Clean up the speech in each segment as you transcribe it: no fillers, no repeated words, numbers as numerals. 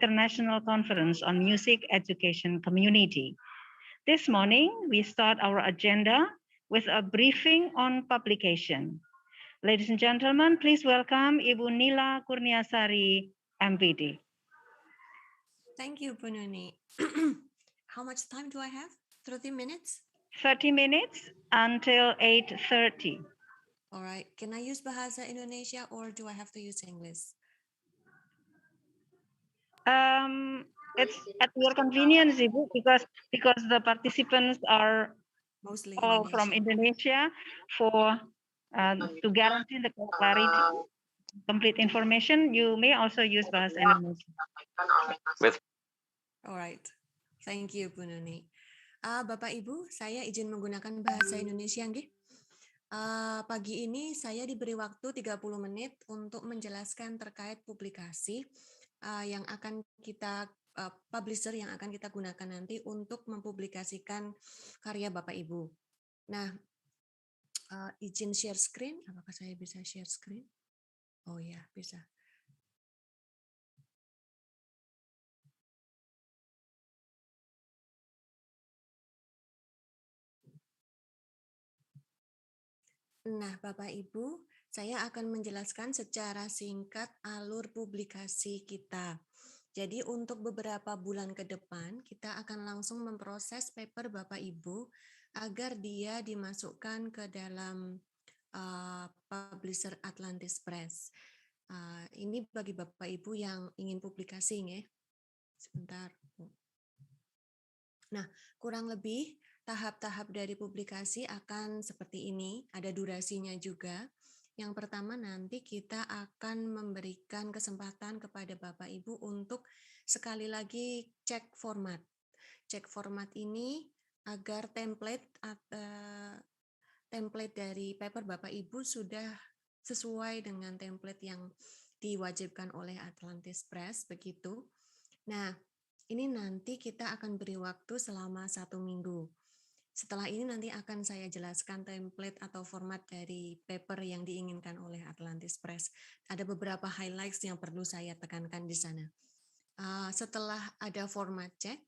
International Conference on Music Education Community. This morning, we start our agenda with a briefing on publication. Ladies and gentlemen, please welcome Ibu Nila Kurniasari, MPD. Thank you, Pununi. How much time do I have? 30 minutes? 30 minutes until 8:30. All right. Can I use Bahasa Indonesia or do I have to use English? It's at your convenience, Ibu, because the participants are Mostly all from Indonesia to guarantee the clarity, complete information, you may also use Bahasa Indonesia. Alright, thank you, Bu Nuni. Bapak Ibu, saya izin menggunakan Bahasa Indonesia, nggih. Pagi ini saya diberi waktu 30 menit untuk menjelaskan terkait publikasi yang akan kita publisher yang akan kita gunakan nanti untuk mempublikasikan karya Bapak Ibu. Nah, izin share screen. Apakah saya bisa share screen? Oh ya, bisa. Nah, Bapak Ibu, saya akan menjelaskan secara singkat alur publikasi kita. Jadi untuk beberapa bulan ke depan, kita akan langsung memproses paper Bapak Ibu agar dia dimasukkan ke dalam publisher Atlantis Press. Ini bagi Bapak Ibu yang ingin publikasi, ya. Sebentar. Nah, kurang lebih tahap-tahap dari publikasi akan seperti ini, ada durasinya juga. Yang pertama nanti kita akan memberikan kesempatan kepada Bapak Ibu untuk sekali lagi cek format. Cek format ini agar template dari paper Bapak Ibu sudah sesuai dengan template yang diwajibkan oleh Atlantis Press, begitu. Nah, ini nanti kita akan beri waktu selama 1 minggu. Setelah ini nanti akan saya jelaskan template atau format dari paper yang diinginkan oleh Atlantis Press. Ada beberapa highlights yang perlu saya tekankan di sana. Setelah ada format check,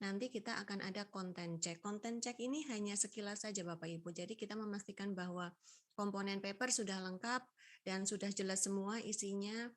nanti kita akan ada content check. Content check ini hanya sekilas saja Bapak Ibu. Jadi kita memastikan bahwa komponen paper sudah lengkap dan sudah jelas semua isinya.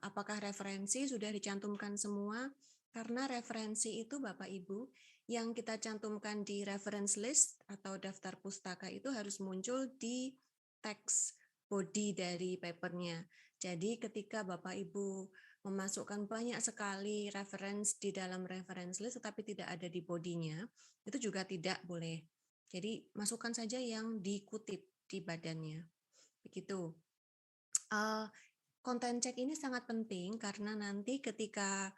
Apakah referensi sudah dicantumkan semua? Karena referensi itu Bapak Ibu yang kita cantumkan di reference list atau daftar pustaka itu harus muncul di teks body dari papernya. Jadi ketika Bapak Ibu memasukkan banyak sekali reference di dalam reference list tetapi tidak ada di bodinya, itu juga tidak boleh. Jadi masukkan saja yang dikutip di badannya. Begitu. Content check ini sangat penting karena nanti ketika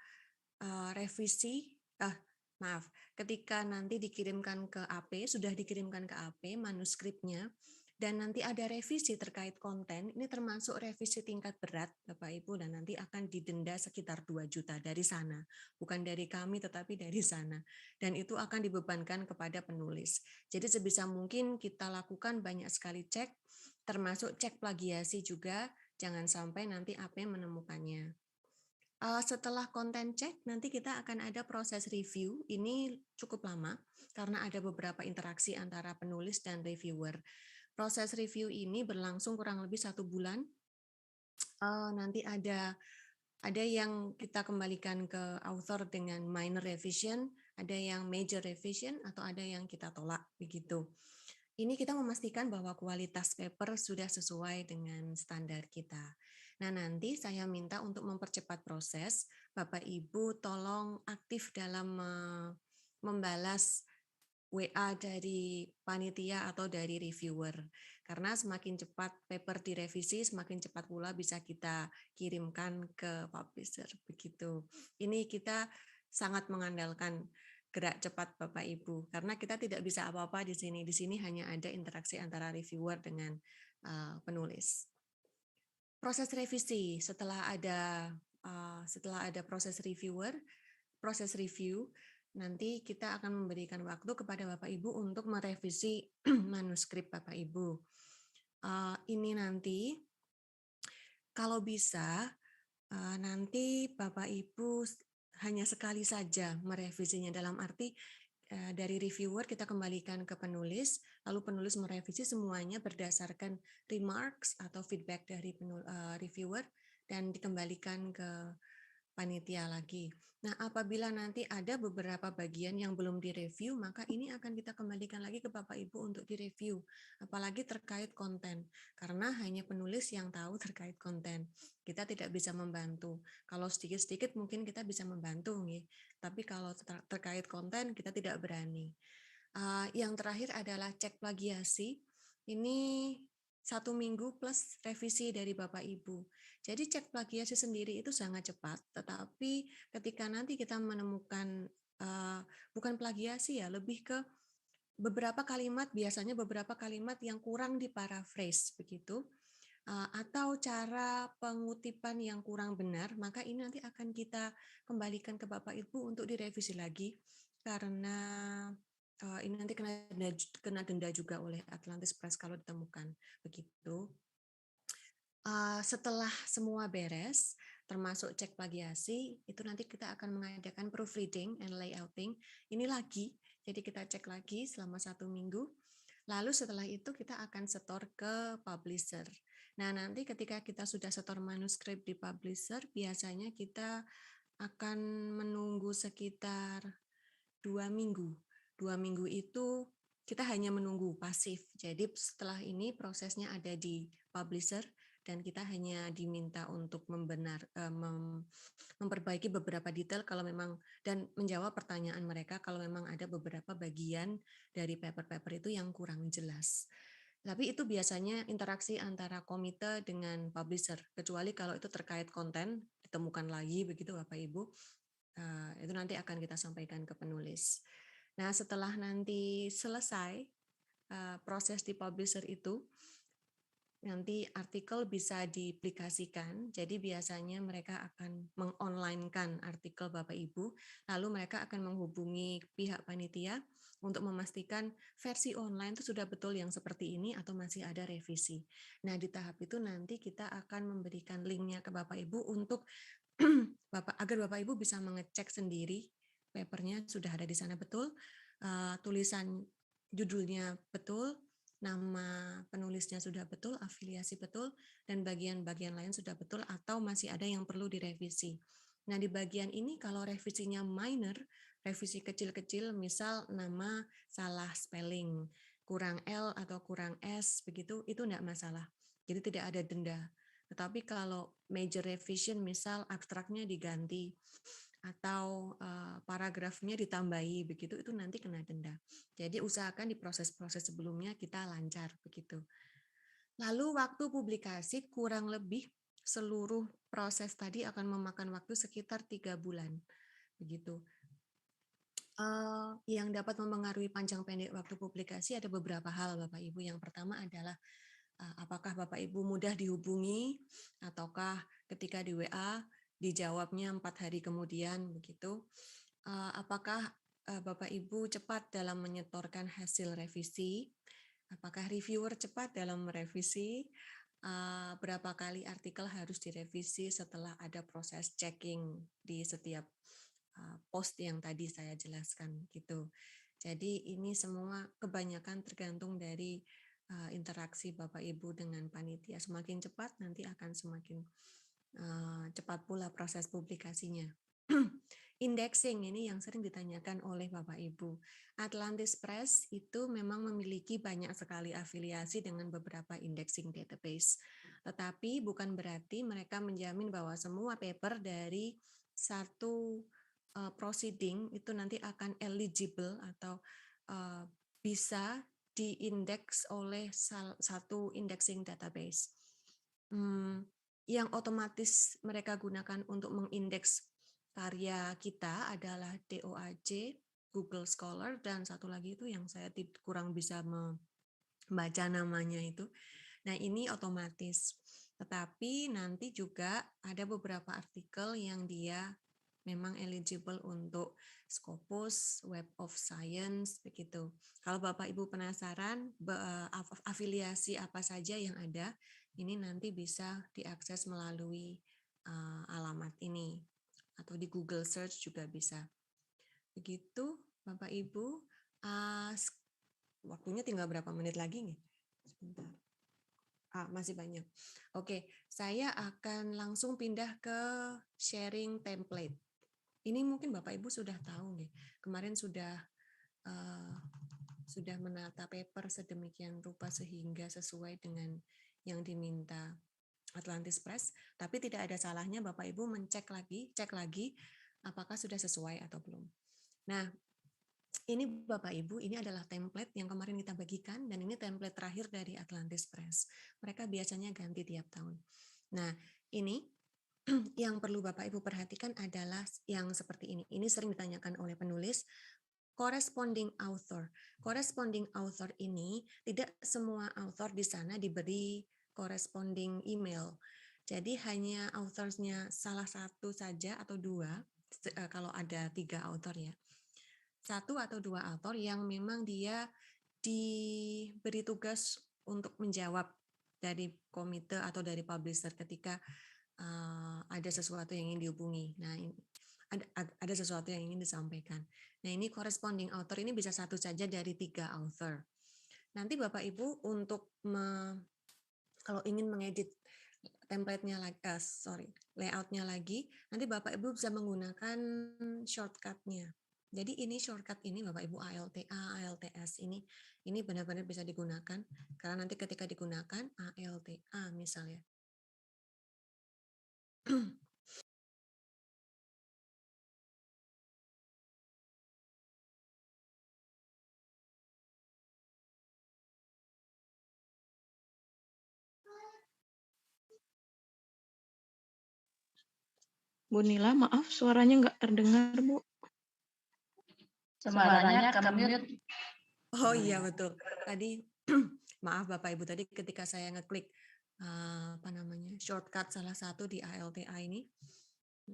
ketika nanti dikirimkan ke AP, sudah dikirimkan ke AP manuskripnya, dan nanti ada revisi terkait konten, ini termasuk revisi tingkat berat Bapak Ibu, dan nanti akan didenda sekitar 2 juta dari sana, bukan dari kami tetapi dari sana, dan itu akan dibebankan kepada penulis. Jadi sebisa mungkin kita lakukan banyak sekali cek, termasuk cek plagiasi juga, jangan sampai nanti AP menemukannya. Setelah konten cek, nanti kita akan ada proses review. Ini cukup lama karena ada beberapa interaksi antara penulis dan reviewer. Proses review ini berlangsung kurang lebih 1 bulan. Nanti ada yang kita kembalikan ke author dengan minor revision, ada yang major revision, atau ada yang kita tolak begitu. Ini kita memastikan bahwa kualitas paper sudah sesuai dengan standar kita. Nah, nanti saya minta untuk mempercepat proses, Bapak Ibu tolong aktif dalam membalas WA dari panitia atau dari reviewer. Karena semakin cepat paper direvisi, semakin cepat pula bisa kita kirimkan ke publisher. Begitu. Ini kita sangat mengandalkan gerak cepat Bapak Ibu, karena kita tidak bisa apa-apa di sini. Di sini hanya ada interaksi antara reviewer dengan penulis. Proses revisi setelah ada proses review, nanti kita akan memberikan waktu kepada Bapak Ibu untuk merevisi manuskrip Bapak Ibu. Ini nanti kalau bisa nanti Bapak Ibu hanya sekali saja merevisinya, dalam arti dari reviewer kita kembalikan ke penulis, lalu penulis merevisi semuanya berdasarkan remarks atau feedback dari reviewer dan dikembalikan ke panitia lagi. Nah, apabila nanti ada beberapa bagian yang belum direview, maka ini akan kita kembalikan lagi ke Bapak Ibu untuk direview, apalagi terkait konten, karena hanya penulis yang tahu terkait konten. Kita tidak bisa membantu. Kalau sedikit-sedikit mungkin kita bisa membantu, nih. Tapi kalau terkait konten kita tidak berani. Yang terakhir adalah cek plagiasi. Ini 1 minggu plus revisi dari Bapak Ibu. Jadi cek plagiasi sendiri itu sangat cepat, tetapi ketika nanti kita menemukan bukan plagiasi ya, lebih ke beberapa kalimat, biasanya beberapa kalimat yang kurang diparaphrase begitu, atau cara pengutipan yang kurang benar, maka ini nanti akan kita kembalikan ke Bapak Ibu untuk direvisi lagi, karena ini nanti kena denda juga oleh Atlantis Press kalau ditemukan begitu. Setelah semua beres, termasuk cek plagiasi, itu nanti kita akan mengadakan proofreading and layouting. Ini lagi, jadi kita cek lagi selama 1 minggu. Lalu setelah itu kita akan setor ke publisher. Nah, nanti ketika kita sudah setor manuskrip di publisher, biasanya kita akan menunggu sekitar 2 minggu. 2 minggu itu kita hanya menunggu pasif. Jadi setelah ini prosesnya ada di publisher dan kita hanya diminta untuk memperbaiki beberapa detail kalau memang dan menjawab pertanyaan mereka kalau memang ada beberapa bagian dari paper-paper itu yang kurang jelas. Tapi itu biasanya interaksi antara komite dengan publisher, kecuali kalau itu terkait konten ditemukan lagi begitu Bapak Ibu. Itu nanti akan kita sampaikan ke penulis. Nah, setelah nanti selesai proses di publisher itu, nanti artikel bisa diaplikasikan. Jadi biasanya mereka akan mengonlinekan artikel Bapak Ibu, lalu mereka akan menghubungi pihak panitia untuk memastikan versi online itu sudah betul yang seperti ini atau masih ada revisi. Nah, di tahap itu nanti kita akan memberikan linknya ke Bapak Ibu untuk agar Bapak Ibu bisa mengecek sendiri papernya sudah ada di sana betul, tulisan judulnya betul, nama penulisnya sudah betul, afiliasi betul, dan bagian-bagian lain sudah betul atau masih ada yang perlu direvisi. Nah, di bagian ini kalau revisinya minor, revisi kecil-kecil, misal nama salah spelling, kurang L atau kurang S, begitu, itu enggak masalah. Jadi tidak ada denda. Tetapi kalau major revision, misal abstraknya diganti atau paragrafnya ditambahi, begitu itu nanti kena denda. Jadi usahakan di proses-proses sebelumnya kita lancar begitu. Lalu waktu publikasi kurang lebih seluruh proses tadi akan memakan waktu sekitar 3 bulan, begitu. Yang dapat mempengaruhi panjang pendek waktu publikasi ada beberapa hal, Bapak Ibu. Yang pertama adalah apakah Bapak Ibu mudah dihubungi, ataukah ketika di WA dijawabnya 4 hari kemudian, begitu. Apakah Bapak Ibu cepat dalam menyetorkan hasil revisi, apakah reviewer cepat dalam merevisi, berapa kali artikel harus direvisi setelah ada proses checking di setiap post yang tadi saya jelaskan gitu. Jadi ini semua kebanyakan tergantung dari interaksi Bapak Ibu dengan panitia. Semakin cepat nanti akan semakin cepat pula proses publikasinya. Indexing ini yang sering ditanyakan oleh Bapak Ibu. Atlantis Press itu memang memiliki banyak sekali afiliasi dengan beberapa indexing database. Tetapi bukan berarti mereka menjamin bahwa semua paper dari satu proceeding itu nanti akan eligible atau bisa diindeks oleh satu indexing database. Yang otomatis mereka gunakan untuk mengindeks karya kita adalah DOAJ, Google Scholar, dan satu lagi itu yang saya kurang bisa membaca namanya itu. Nah, ini otomatis. Tetapi nanti juga ada beberapa artikel yang dia memang eligible untuk Scopus, Web of Science, begitu. Kalau Bapak Ibu penasaran afiliasi apa saja yang ada, ini nanti bisa diakses melalui alamat ini, atau di Google Search juga bisa. Begitu, Bapak Ibu. Waktunya tinggal berapa menit lagi nih? Sebentar. Masih banyak. Oke, saya akan langsung pindah ke sharing template. Ini mungkin Bapak Ibu sudah tahu nih. Kemarin sudah menata paper sedemikian rupa sehingga sesuai dengan yang diminta Atlantis Press, tapi tidak ada salahnya Bapak Ibu cek lagi apakah sudah sesuai atau belum. Nah, ini Bapak Ibu, ini adalah template yang kemarin kita bagikan, dan ini template terakhir dari Atlantis Press. Mereka biasanya ganti tiap tahun. Nah, ini yang perlu Bapak Ibu perhatikan adalah yang seperti ini. Ini sering ditanyakan oleh penulis, corresponding author. Corresponding author ini tidak semua author di sana diberi corresponding email. Jadi hanya authornya salah satu saja atau dua, kalau ada 3 author ya. 1 atau 2 author yang memang dia diberi tugas untuk menjawab dari komite atau dari publisher ketika ada sesuatu yang ingin dihubungi. Nah, ada sesuatu yang ingin disampaikan. Nah, ini corresponding author ini bisa satu saja dari 3 author. Nanti Bapak Ibu untuk kalau ingin mengedit template-nya layout-nya lagi, nanti Bapak Ibu bisa menggunakan shortcut-nya. Jadi ini shortcut ini Bapak Ibu ALTA, ALTS ini benar-benar bisa digunakan karena nanti ketika digunakan ALTA misalnya. Bu Nila, maaf suaranya nggak terdengar, Bu. Suaranya ke-mute. Oh iya betul. Tadi maaf Bapak Ibu, tadi ketika saya ngeklik shortcut salah satu di ALTA ini,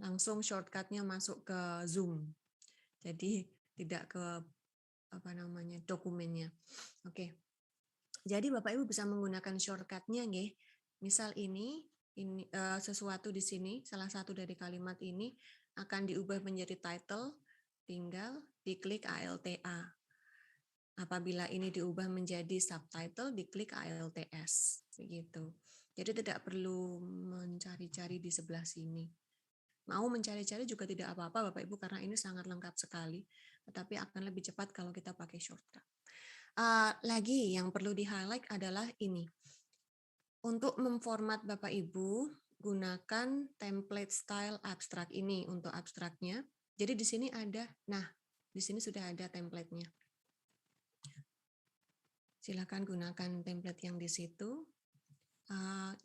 langsung shortcutnya masuk ke Zoom. Jadi tidak ke dokumennya. Oke. Jadi Bapak Ibu bisa menggunakan shortcutnya nggih. Misal ini sesuatu di sini, salah satu dari kalimat ini akan diubah menjadi title, tinggal diklik ALTA. Apabila ini diubah menjadi subtitle, diklik ALTS. Begitu. Jadi tidak perlu mencari-cari di sebelah sini. Mau mencari-cari juga tidak apa-apa Bapak Ibu, karena ini sangat lengkap sekali. Tetapi akan lebih cepat kalau kita pakai shortcut. Lagi yang perlu di-highlight adalah ini. Untuk memformat Bapak Ibu, gunakan template style abstract ini untuk abstraknya. Jadi di sini ada, di sini sudah ada template-nya. Silakan gunakan template yang di situ.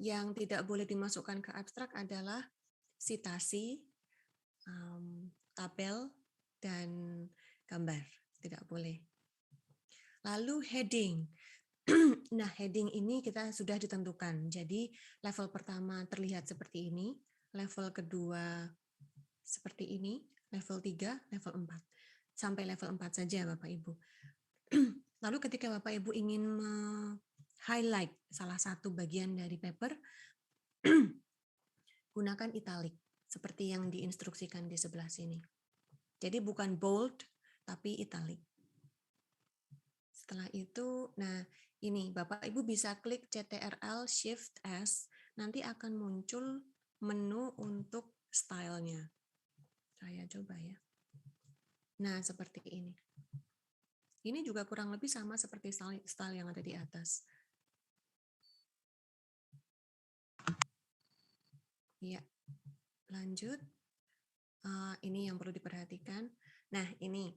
Yang tidak boleh dimasukkan ke abstrak adalah sitasi, tabel, dan gambar. Tidak boleh. Lalu heading. Nah, heading ini kita sudah ditentukan. Jadi level pertama terlihat seperti ini, level kedua seperti ini, level 3, level 4. Sampai level 4 saja Bapak Ibu. Lalu ketika Bapak Ibu ingin highlight salah satu bagian dari paper, gunakan italic seperti yang diinstruksikan di sebelah sini. Jadi bukan bold tapi italic. Setelah itu, ini Bapak Ibu bisa klik CTRL Shift S, nanti akan muncul menu untuk stylenya. Saya coba ya. Nah, seperti ini. Ini juga kurang lebih sama seperti style yang ada di atas. Ya, lanjut. Ini yang perlu diperhatikan. Nah, ini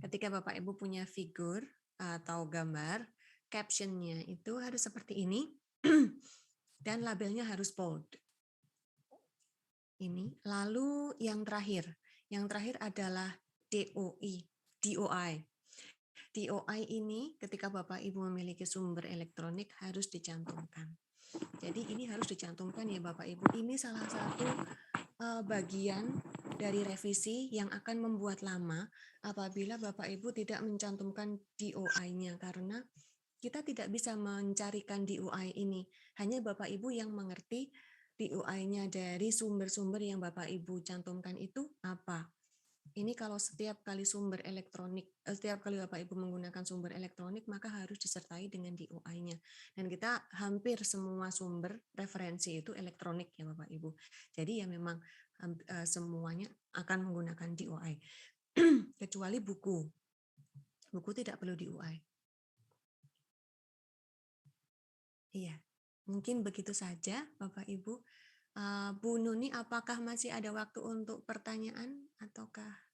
ketika Bapak Ibu punya figur atau gambar, caption-nya itu harus seperti ini, dan labelnya harus bold. Ini. Lalu yang terakhir adalah DOI. DOI ini ketika Bapak Ibu memiliki sumber elektronik harus dicantumkan. Jadi ini harus dicantumkan ya Bapak Ibu. Ini salah satu bagian dari revisi yang akan membuat lama apabila Bapak Ibu tidak mencantumkan DOI-nya, karena kita tidak bisa mencarikan DOI ini. Hanya Bapak Ibu yang mengerti di UI-nya dari sumber-sumber yang Bapak Ibu cantumkan itu apa? Ini kalau setiap kali sumber elektronik, setiap kali Bapak Ibu menggunakan sumber elektronik, maka harus disertai dengan DOI-nya. Dan kita hampir semua sumber referensi itu elektronik ya Bapak Ibu. Jadi ya memang semuanya akan menggunakan DOI. Kecuali buku. Buku tidak perlu DOI. Iya, mungkin begitu saja Bapak Ibu. Bu Nuni, apakah masih ada waktu untuk pertanyaan ataukah?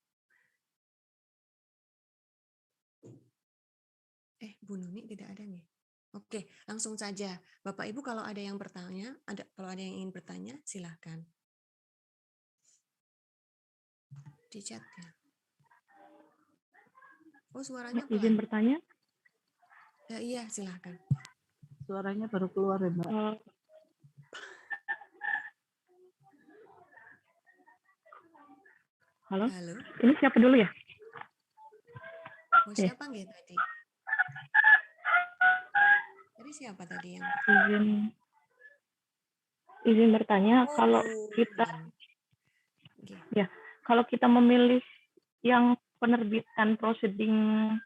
Bu Nuni tidak ada nih. Oke, langsung saja. Bapak Ibu kalau ada yang bertanya, kalau ada yang ingin bertanya, silahkan. Di chat ya. Oh, suaranya pelan. Izin bertanya? Ya, iya, silahkan. Suaranya baru keluar ya, Mbak. Halo? Halo. Ini siapa dulu ya? Oh, siapa nggih tadi? Tadi siapa tadi yang izin bertanya, kalau kita ya, kalau kita memilih yang penerbitan proceeding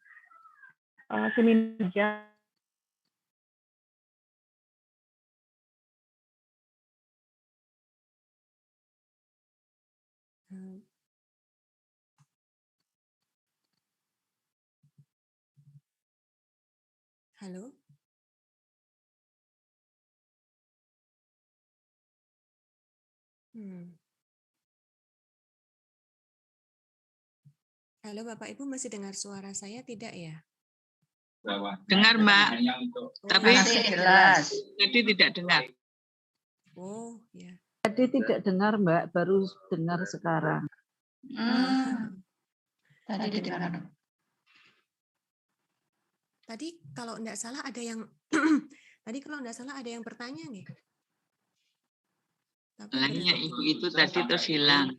seminar. Halo? Halo Bapak Ibu, masih dengar suara saya tidak ya? Dengar Mbak, tapi jelas. tadi tidak dengar. Oh ya. Tadi tidak dengar Mbak, baru dengar sekarang. Tadi dengar. Tadi kalau enggak salah ada yang bertanya nih. Lainnya ibu itu tadi terus hilang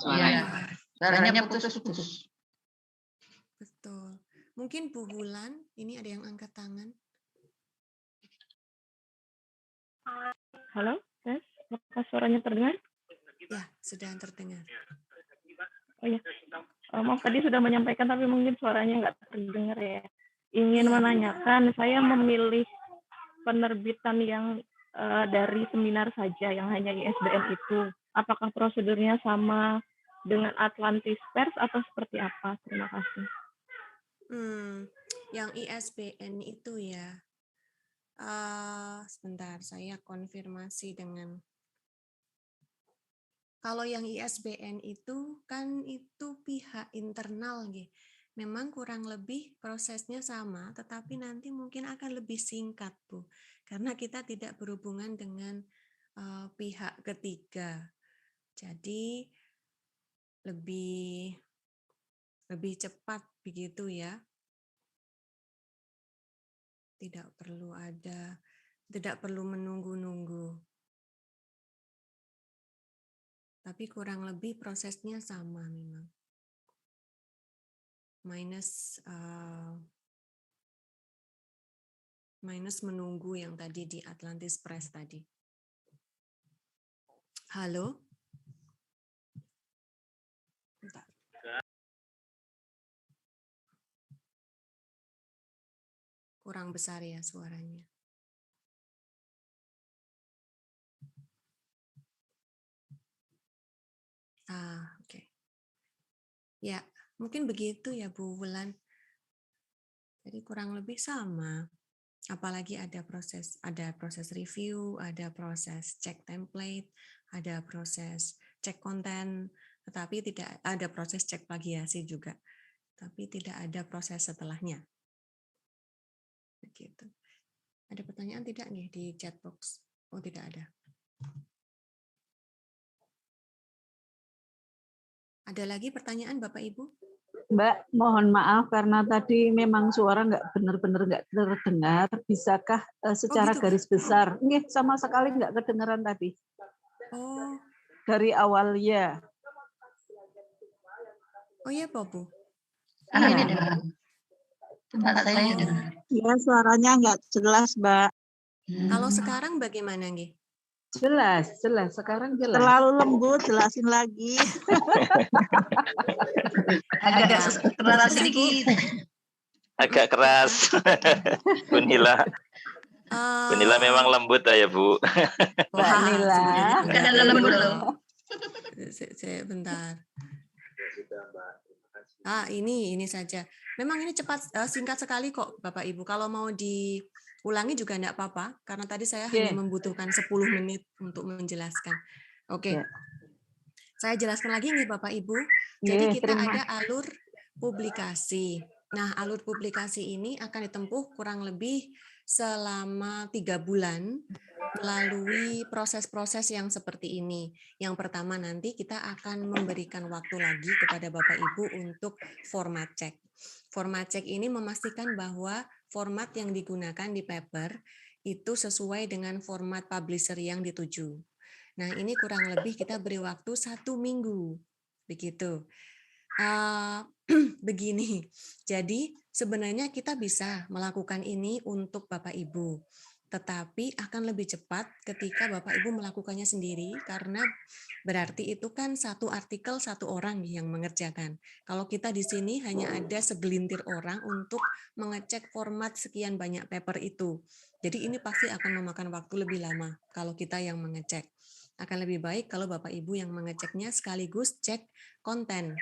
suaranya. Suaranya putus-putus. Betul. Mungkin Bu Wulan, ini ada yang angkat tangan. Halo, tes. Apakah suaranya terdengar? Ya, sudah terdengar. Oh ya, maaf tadi sudah menyampaikan tapi mungkin suaranya nggak terdengar ya. Ingin menanyakan, saya memilih penerbitan yang dari seminar saja, yang hanya ISBN itu. Apakah prosedurnya sama dengan Atlantis Pers atau seperti apa? Terima kasih. Yang ISBN itu ya. Sebentar, saya konfirmasi dengan. Kalau yang ISBN itu kan itu pihak internal, gitu. Memang kurang lebih prosesnya sama, tetapi nanti mungkin akan lebih singkat, Bu, karena kita tidak berhubungan dengan pihak ketiga. Jadi lebih cepat begitu ya. Tidak perlu menunggu-nunggu. Tapi kurang lebih prosesnya sama memang. Minus menunggu yang tadi di Atlantis Press tadi. Halo? Bentar. Kurang besar ya suaranya. Oke. Ya, mungkin begitu ya Bu Wulan. Jadi kurang lebih sama. Apalagi ada proses review, ada proses cek template, ada proses cek konten, tetapi tidak ada proses cek plagiasi juga. Tapi tidak ada proses setelahnya. Begitu. Ada pertanyaan tidak nih di chat box? Oh, tidak ada. Ada lagi pertanyaan Bapak Ibu? Mbak, mohon maaf karena tadi memang suara nggak benar-benar nggak terdengar. Bisakah secara gitu, garis besar? Nggih, sama sekali nggak kedengaran tadi. Oh. Dari awal ya. Oh iya, Pak Bu. Ini dengar. Tempat saya dengar. Ya, suaranya nggak jelas, Mbak. Kalau sekarang bagaimana, nggih? Jelas. Sekarang jelas. Terlalu lembut, jelasin lagi. Agak keras sedikit. Agak keras. Bunila. Bunila memang lembut ya, Bu. Mbak Nila. Bukan lembut loh. Bentar. Ini saja. Memang ini cepat, singkat sekali kok, Bapak Ibu. Kalau mau diulangi juga enggak apa-apa, karena tadi saya hanya membutuhkan 10 menit untuk menjelaskan. Oke. Saya jelaskan lagi nih Bapak Ibu. Jadi kita ada alur publikasi. Nah, alur publikasi ini akan ditempuh kurang lebih selama 3 bulan melalui proses-proses yang seperti ini. Yang pertama nanti kita akan memberikan waktu lagi kepada Bapak Ibu untuk format check. Format check ini memastikan bahwa format yang digunakan di paper itu sesuai dengan format publisher yang dituju. Nah, ini kurang lebih kita beri waktu 1 minggu. Begitu. Begini, jadi sebenarnya kita bisa melakukan ini untuk Bapak Ibu, tetapi akan lebih cepat ketika Bapak Ibu melakukannya sendiri, karena berarti itu kan satu artikel satu orang yang mengerjakan. Kalau kita di sini hanya ada segelintir orang untuk mengecek format sekian banyak paper itu. Jadi ini pasti akan memakan waktu lebih lama kalau kita yang mengecek. Akan lebih baik kalau Bapak Ibu yang mengeceknya sekaligus cek konten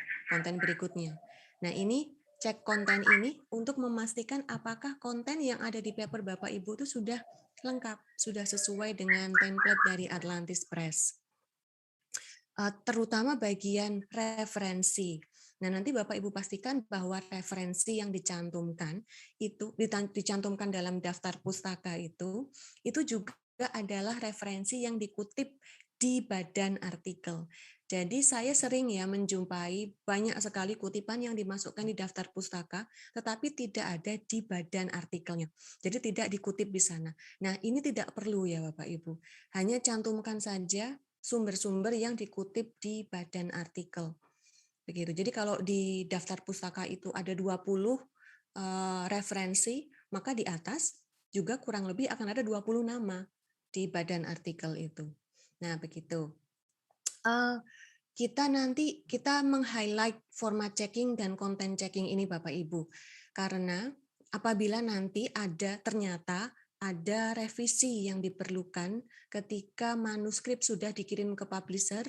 berikutnya. Nah, ini cek konten ini untuk memastikan apakah konten yang ada di paper Bapak Ibu itu sudah lengkap, sudah sesuai dengan template dari Atlantis Press. Terutama bagian referensi. Nah, nanti Bapak Ibu pastikan bahwa referensi yang dicantumkan dalam daftar pustaka itu juga adalah referensi yang dikutip di badan artikel. Jadi saya sering menjumpai banyak sekali kutipan yang dimasukkan di daftar pustaka, tetapi tidak ada di badan artikelnya. Jadi tidak dikutip di sana. Nah, ini tidak perlu ya Bapak Ibu. Hanya cantumkan saja sumber-sumber yang dikutip di badan artikel. Begitu. Jadi kalau di daftar pustaka itu ada 20 referensi, maka di atas juga kurang lebih akan ada 20 nama di badan artikel itu. Nah, begitu. Kita meng-highlight format checking dan content checking ini Bapak Ibu. Karena apabila nanti ternyata ada revisi yang diperlukan ketika manuskrip sudah dikirim ke publisher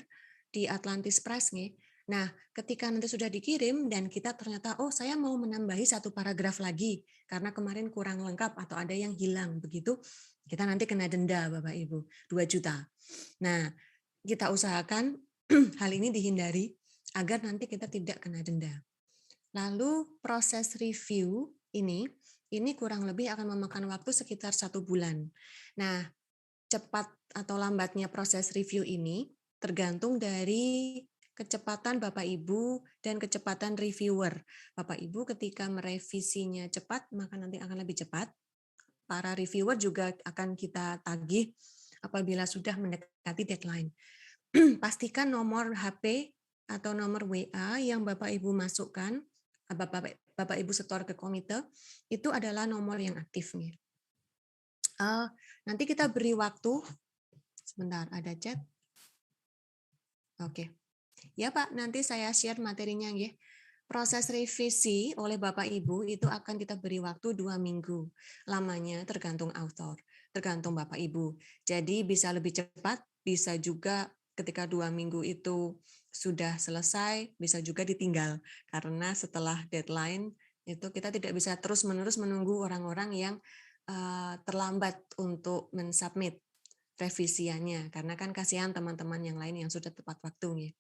di Atlantis Press nih. Nah, ketika nanti sudah dikirim dan kita ternyata, saya mau menambahi 1 paragraf lagi karena kemarin kurang lengkap atau ada yang hilang begitu, kita nanti kena denda Bapak Ibu, 2 juta. Nah, kita usahakan hal ini dihindari agar nanti kita tidak kena denda. Lalu proses review ini kurang lebih akan memakan waktu sekitar 1 bulan. Nah, cepat atau lambatnya proses review ini tergantung dari kecepatan Bapak Ibu dan kecepatan reviewer. Bapak Ibu ketika merevisinya cepat, maka nanti akan lebih cepat. Para reviewer juga akan kita tagih apabila sudah mendekati deadline. Pastikan nomor HP atau nomor WA yang Bapak Ibu masukkan, Bapak Ibu setor ke komite, itu adalah nomor yang aktif. Nanti kita beri waktu, sebentar ada chat. Oke. Ya Pak, nanti saya share materinya ya. Proses revisi oleh Bapak Ibu itu akan kita beri waktu 2 minggu. Lamanya tergantung author, tergantung Bapak Ibu. Jadi bisa lebih cepat, bisa juga ketika 2 minggu itu sudah selesai, bisa juga ditinggal. Karena setelah deadline itu kita tidak bisa terus-menerus menunggu orang-orang yang terlambat untuk mensubmit revisiannya. Karena kan kasihan teman-teman yang lain yang sudah tepat waktu.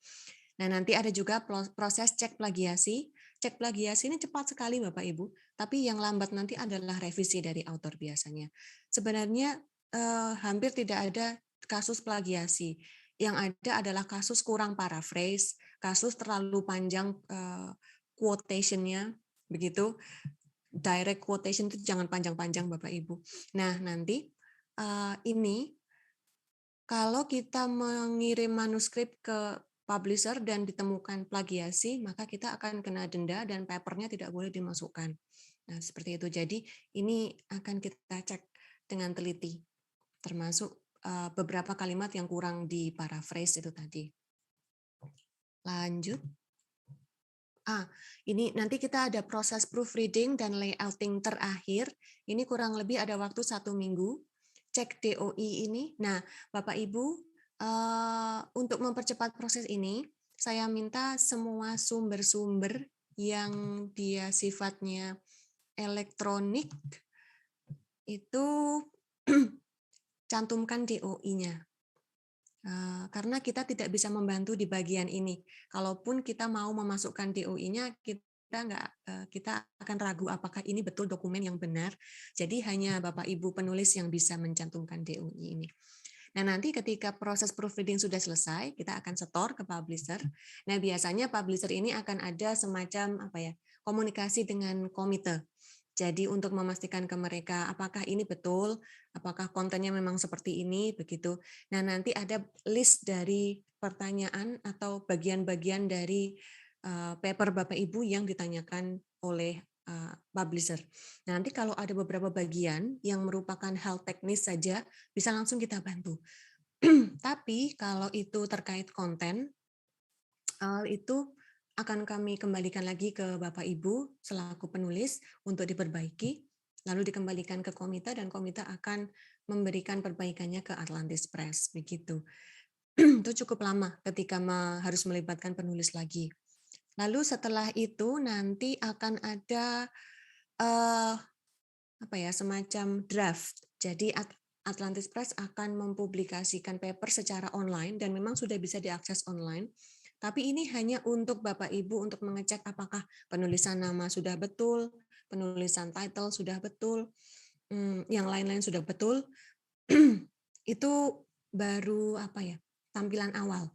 Nah, nanti ada juga proses cek plagiasi. Cek plagiasi ini cepat sekali Bapak Ibu, tapi yang lambat nanti adalah revisi dari author biasanya. Sebenarnya hampir tidak ada kasus plagiasi. Yang ada adalah kasus kurang paraphrase, kasus terlalu panjang quotation-nya, begitu. Direct quotation itu jangan panjang-panjang Bapak Ibu. Nah, nanti ini kalau kita mengirim manuskrip ke publisher dan ditemukan plagiasi, maka kita akan kena denda dan papernya tidak boleh dimasukkan. Nah, seperti itu. Jadi ini akan kita cek dengan teliti, termasuk beberapa kalimat yang kurang di paraphrase itu tadi. Lanjut. Ini nanti kita ada proses proofreading dan layouting terakhir. Ini kurang lebih ada waktu 1 minggu. Cek DOI ini. Nah, Bapak Ibu, untuk mempercepat proses ini, saya minta semua sumber-sumber yang dia sifatnya elektronik itu cantumkan DOI-nya. Karena kita tidak bisa membantu di bagian ini. Kalaupun kita mau memasukkan DOI-nya, kita akan ragu apakah ini betul dokumen yang benar. Jadi hanya Bapak Ibu penulis yang bisa mencantumkan DOI ini. Nah, nanti ketika proses proofreading sudah selesai, kita akan setor ke publisher. Nah, biasanya publisher ini akan ada semacam komunikasi dengan komite. Jadi untuk memastikan ke mereka apakah ini betul, apakah kontennya memang seperti ini, begitu. Nah, nanti ada list dari pertanyaan atau bagian-bagian dari paper Bapak Ibu yang ditanyakan oleh publisher. Nah, nanti kalau ada beberapa bagian yang merupakan hal teknis saja, bisa langsung kita bantu. Tapi kalau itu terkait konten, itu akan kami kembalikan lagi ke Bapak Ibu selaku penulis untuk diperbaiki, lalu dikembalikan ke komite dan komite akan memberikan perbaikannya ke Atlantis Press, begitu. Itu cukup lama ketika harus melibatkan penulis lagi. Lalu setelah itu nanti akan ada semacam draft. Jadi Atlantis Press akan mempublikasikan paper secara online dan memang sudah bisa diakses online. Tapi ini hanya untuk Bapak Ibu untuk mengecek apakah penulisan nama sudah betul, penulisan title sudah betul, yang lain-lain sudah betul. Itu baru tampilan awal.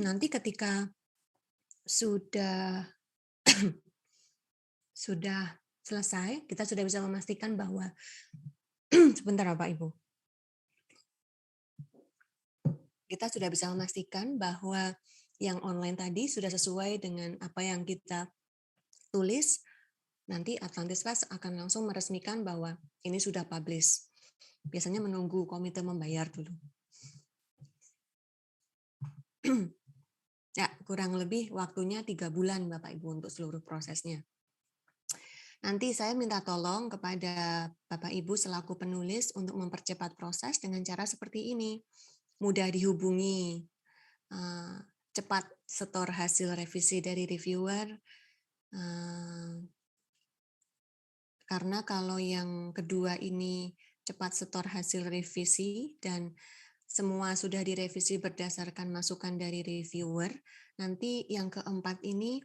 Nanti ketika sudah selesai, kita sudah bisa memastikan bahwa sebentar Bapak Ibu. Kita sudah bisa memastikan bahwa yang online tadi sudah sesuai dengan apa yang kita tulis. Nanti Atlantis Press akan langsung meresmikan bahwa ini sudah publish. Biasanya menunggu komite membayar dulu. Ya, kurang lebih waktunya 3 bulan Bapak Ibu untuk seluruh prosesnya. Nanti saya minta tolong kepada Bapak Ibu selaku penulis untuk mempercepat proses dengan cara seperti ini. Mudah dihubungi, cepat setor hasil revisi dari reviewer, karena kalau yang kedua ini cepat setor hasil revisi dan semua sudah direvisi berdasarkan masukan dari reviewer, nanti yang keempat ini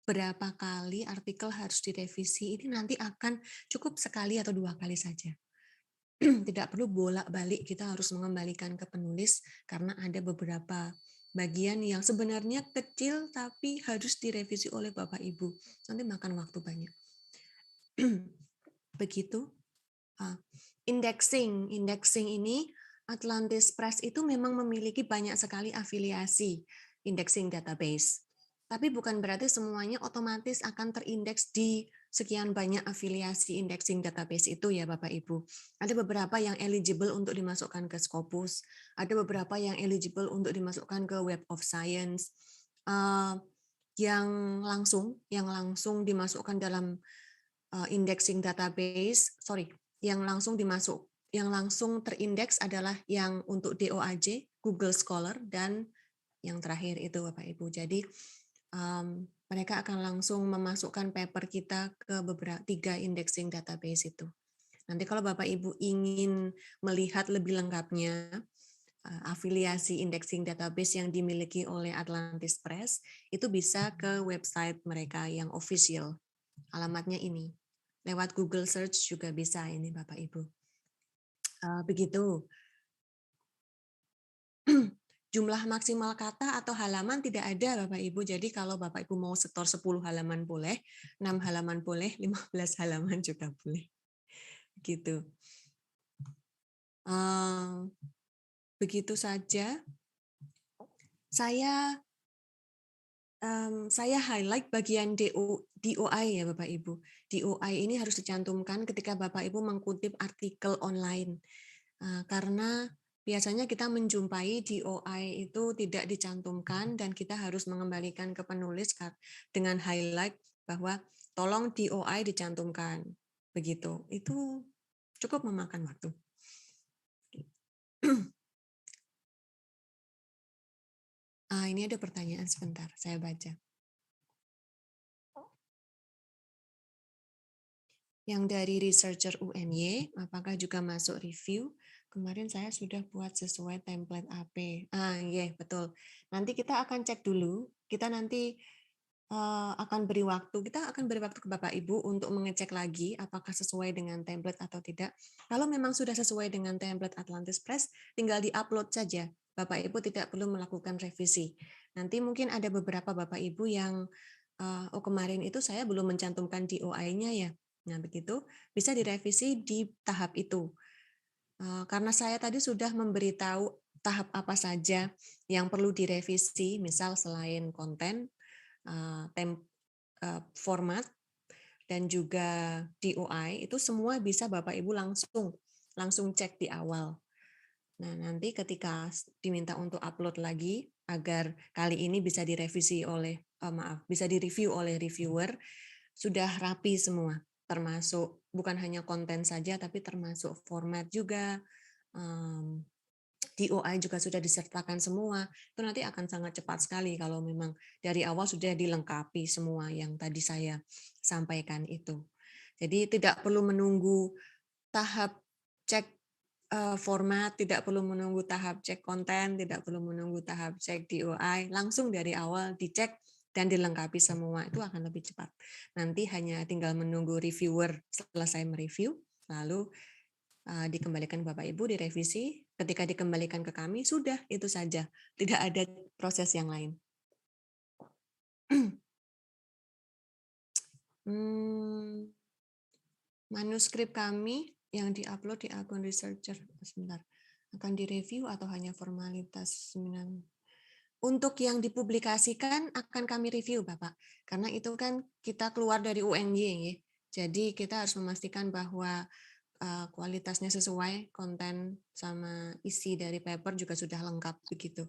berapa kali artikel harus direvisi, ini nanti akan cukup sekali atau 2 kali saja. Tidak perlu bolak-balik kita harus mengembalikan ke penulis karena ada beberapa bagian yang sebenarnya kecil tapi harus direvisi oleh Bapak Ibu. Nanti makan waktu banyak. Begitu. Indexing ini Atlantis Press itu memang memiliki banyak sekali afiliasi indexing database. Tapi bukan berarti semuanya otomatis akan terindeks di sekian banyak afiliasi indexing database itu ya Bapak Ibu. Ada beberapa yang eligible untuk dimasukkan ke Scopus, ada beberapa yang eligible untuk dimasukkan ke Web of Science, yang langsung dimasukkan dalam indexing database, yang langsung terindeks adalah yang untuk DOAJ, Google Scholar, dan yang terakhir itu Bapak Ibu. Jadi mereka akan langsung memasukkan paper kita ke beberapa 3 indexing database itu. Nanti kalau Bapak Ibu ingin melihat lebih lengkapnya afiliasi indexing database yang dimiliki oleh Atlantis Press, itu bisa ke website mereka yang official. Alamatnya ini. Lewat Google Search juga bisa ini Bapak Ibu. Begitu. Jumlah maksimal kata atau halaman tidak ada Bapak Ibu. Jadi kalau Bapak Ibu mau setor 10 halaman boleh, 6 halaman boleh, 15 halaman juga boleh. Gitu. Begitu saja. Saya highlight bagian DOI ya Bapak Ibu. DOI ini harus dicantumkan ketika Bapak Ibu mengutip artikel online. Karena biasanya kita menjumpai DOI itu tidak dicantumkan dan kita harus mengembalikan ke penulis dengan highlight bahwa tolong DOI dicantumkan. Begitu. Itu cukup memakan waktu. Ini ada pertanyaan sebentar, saya baca. Yang dari researcher UNY, apakah juga masuk review? Kemarin saya sudah buat sesuai template AP. Iya, betul. Nanti kita akan cek dulu. Kita nanti akan beri waktu. Kita akan beri waktu ke Bapak Ibu untuk mengecek lagi apakah sesuai dengan template atau tidak. Kalau memang sudah sesuai dengan template Atlantis Press, tinggal di-upload saja. Bapak Ibu tidak perlu melakukan revisi. Nanti mungkin ada beberapa Bapak Ibu yang kemarin itu saya belum mencantumkan DOI-nya ya. Nah, begitu bisa direvisi di tahap itu. Karena saya tadi sudah memberitahu tahap apa saja yang perlu direvisi, misal selain konten, format, dan juga DOI, itu semua bisa Bapak Ibu langsung cek di awal. Nah, nanti ketika diminta untuk upload lagi, agar kali ini bisa direvisi bisa direview oleh reviewer, sudah rapi semua. Termasuk bukan hanya konten saja, tapi termasuk format juga, DOI juga sudah disertakan semua. Itu nanti akan sangat cepat sekali kalau memang dari awal sudah dilengkapi semua yang tadi saya sampaikan itu. Jadi tidak perlu menunggu tahap cek format, tidak perlu menunggu tahap cek konten, tidak perlu menunggu tahap cek DOI, langsung dari awal dicek dan dilengkapi semua, itu akan lebih cepat. Nanti hanya tinggal menunggu reviewer selesai mereview, lalu dikembalikan Bapak Ibu direvisi, ketika dikembalikan ke kami, sudah itu saja. Tidak ada proses yang lain. Manuskrip kami yang diupload di akun researcher, sebentar, akan direview atau hanya formalitas? Untuk yang dipublikasikan akan kami review, Bapak. Karena itu kan kita keluar dari UNY, ya. Jadi kita harus memastikan bahwa kualitasnya sesuai, konten sama isi dari paper juga sudah lengkap begitu.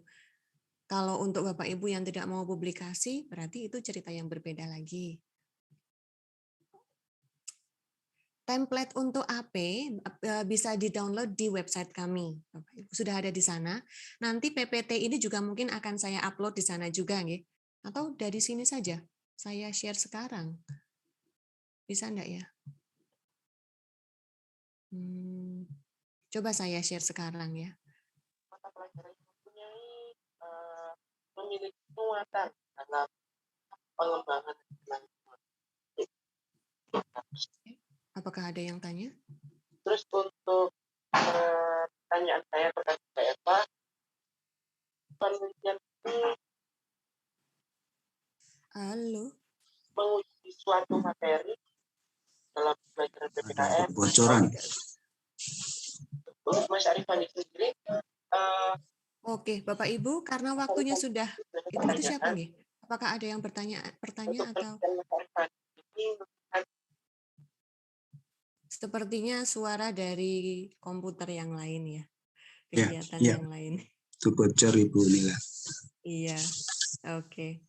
Kalau untuk Bapak Ibu yang tidak mau publikasi, berarti itu cerita yang berbeda lagi. Template untuk AP bisa di-download di website kami. Bapak Ibu sudah ada di sana. Nanti PPT ini juga mungkin akan saya upload di sana juga, nggih. Atau dari sini saja. Saya share sekarang. Bisa enggak ya? Coba saya share sekarang ya. Mata pelajaran yang mempunyai memiliki muatan dalam pengembangan. Apakah ada yang tanya? Terus untuk pertanyaan saya kepada Mbak Eva, penelitian ini menguji suatu materi dalam pelajaran PPKN. Bocoran. Untuk Mas Arifan sendiri. Oke, Bapak Ibu, karena waktunya sudah itu siapa nih? Apakah ada yang bertanya atau? Sepertinya suara dari komputer yang lain ya, kegiatan yang lain. Itu bocor Ibu Nila. Iya, oke.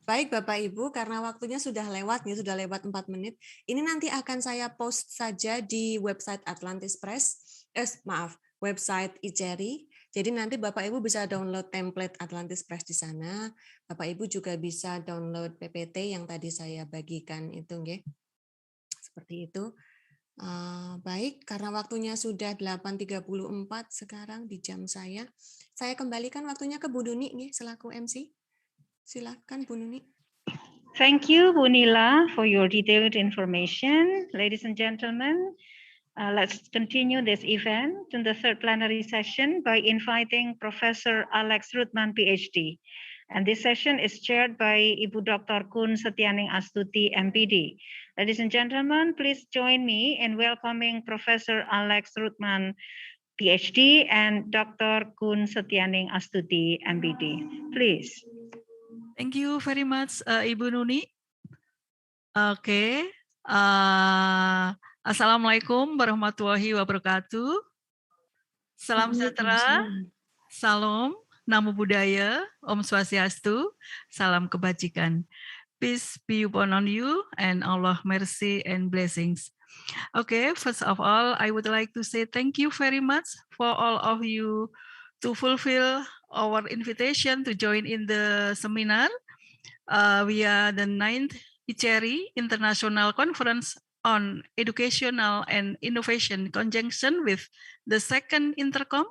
Baik Bapak Ibu, karena waktunya sudah lewat, sudah lewat 4 menit. Ini nanti akan saya post saja di website Atlantis Press, website ICERI. Jadi nanti Bapak Ibu bisa download template Atlantis Press di sana. Bapak Ibu juga bisa download PPT yang tadi saya bagikan itu, nggih. Seperti itu. Baik, karena waktunya sudah 8.34 sekarang di jam saya kembalikan waktunya ke Bu Nuni nih, selaku MC. Silakan Bu Nuni. Thank you, Bu Nila, for your detailed information. Ladies and gentlemen, let's continue this event in the third plenary session by inviting Professor Alex Ruthman, PhD. And this session is chaired by Ibu Dr. Kun Setyaning Astuti, MPD. Ladies and gentlemen, please join me in welcoming Professor Alex Ruthman, PhD, and Dr. Kun Setyaning Astuti, MPD. Please. Thank you very much, Ibu Nuni. Oke. Assalamualaikum warahmatullahi wabarakatuh. Salam sejahtera, salam, namo buddhaya, Om Swastiastu, salam kebajikan. Peace be upon you and Allah mercy and blessings. Okay, first of all, I would like to say thank you very much for all of you to fulfill our invitation to join in the seminar via the 9th ICERI International Conference on Educational and Innovation Conjunction with the second INTERCOME,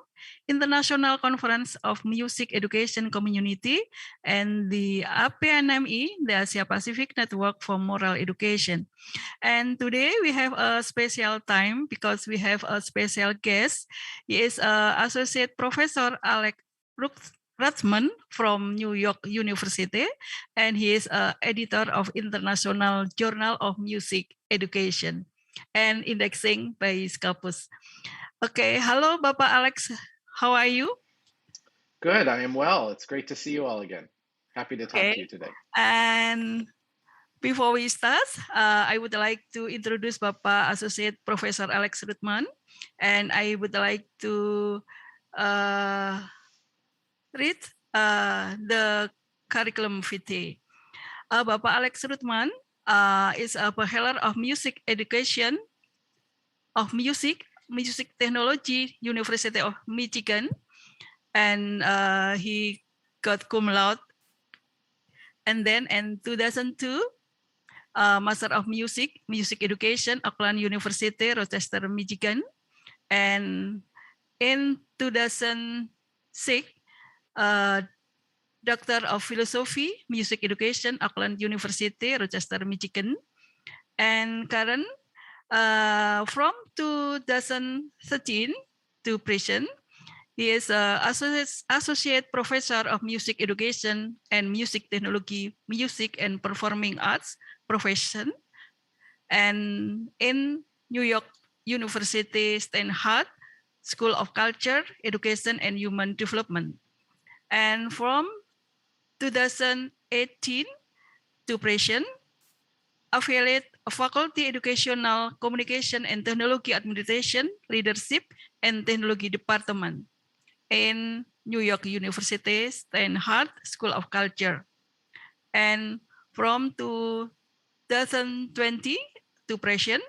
International Conference of Music Education Community, and the APNME, the Asia-Pacific Network for Moral Education. And today we have a special time because we have a special guest. He is Associate Professor Alex Rathman from New York University, and he is editor of International Journal of Music Education and indexing by Scopus. Okay, hello Bapak Alex, how are you? Good, I am well. It's great to see you all again. Happy to talk to you today. And before we start, I would like to introduce Bapak Associate Professor Alex Rathman, and I would like to read the curriculum vitae. Bapak Alex Rathman is a Bachelor of Music Education of Music Technology, University of Michigan, and he got cum laude. And then in 2002, Master of Music Education, Auckland University, Rochester, Michigan, and in 2006, Doctor of Philosophy, Music Education, Auckland University, Rochester, Michigan, and current from 2013 to present, he is Associate Professor of Music Education and Music Technology, Music and Performing Arts profession, and in New York University Steinhardt School of Culture, Education, and Human Development. And from 2018 to present, affiliate Faculty Educational Communication and Technology Administration, Readership, and Technology Department in New York University Steinhardt School of Culture. And from 2020 to present,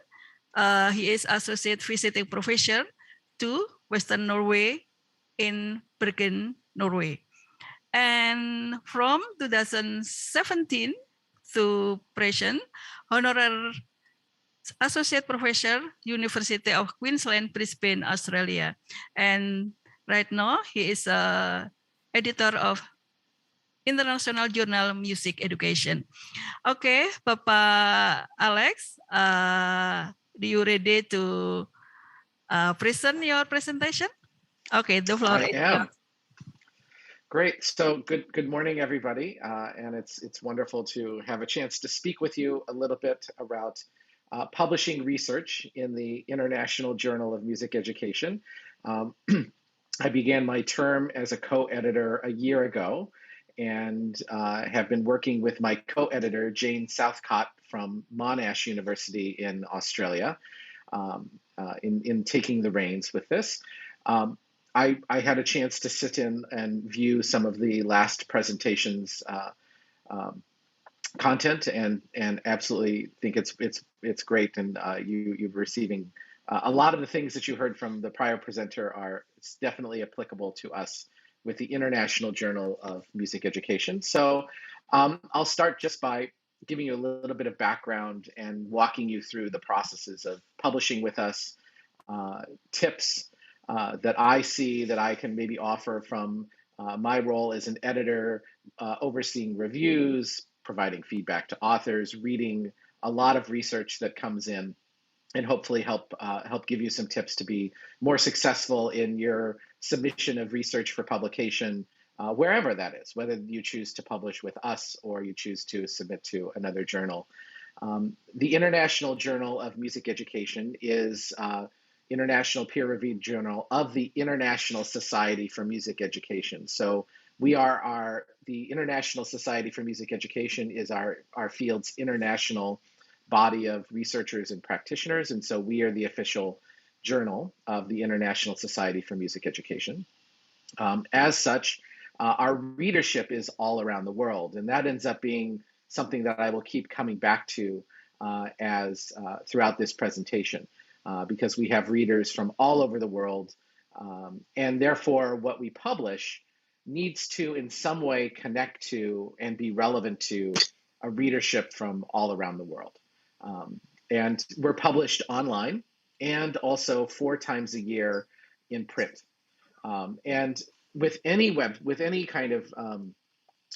he is Associate Visiting Professor to Western Norway in Bergen, Norway. And from 2017 to present, Honorary Associate Professor, University of Queensland, Brisbane, Australia. And right now, he is editor of International Journal Music Education. Okay, Bapak Alex, do you ready to present your presentation? Okay, the floor is yours. Great. So good morning, everybody. And it's wonderful to have a chance to speak with you a little bit about publishing research in the International Journal of Music Education. I began my term as a co-editor a year ago and have been working with my co-editor, Jane Southcott from Monash University in Australia, in taking the reins with this. I had a chance to sit in and view some of the last presentations content and absolutely think it's great, and you're receiving a lot of the things that you heard from the prior presenter are definitely applicable to us with the International Journal of Music Education. So I'll start just by giving you a little bit of background and walking you through the processes of publishing with us, tips that I see that I can maybe offer from my role as an editor, overseeing reviews, providing feedback to authors, reading a lot of research that comes in, and hopefully help give you some tips to be more successful in your submission of research for publication, wherever that is, whether you choose to publish with us or you choose to submit to another journal. The International Journal of Music Education is international peer-reviewed journal of the International Society for Music Education. So we are the International Society for Music Education is our field's international body of researchers and practitioners, and so we are the official journal of the International Society for Music Education. As such, our readership is all around the world, and that ends up being something that I will keep coming back to throughout this presentation, because we have readers from all over the world, and therefore what we publish needs to in some way connect to and be relevant to a readership from all around the world. And we're published online and also 4 times a year in print. And with any kind of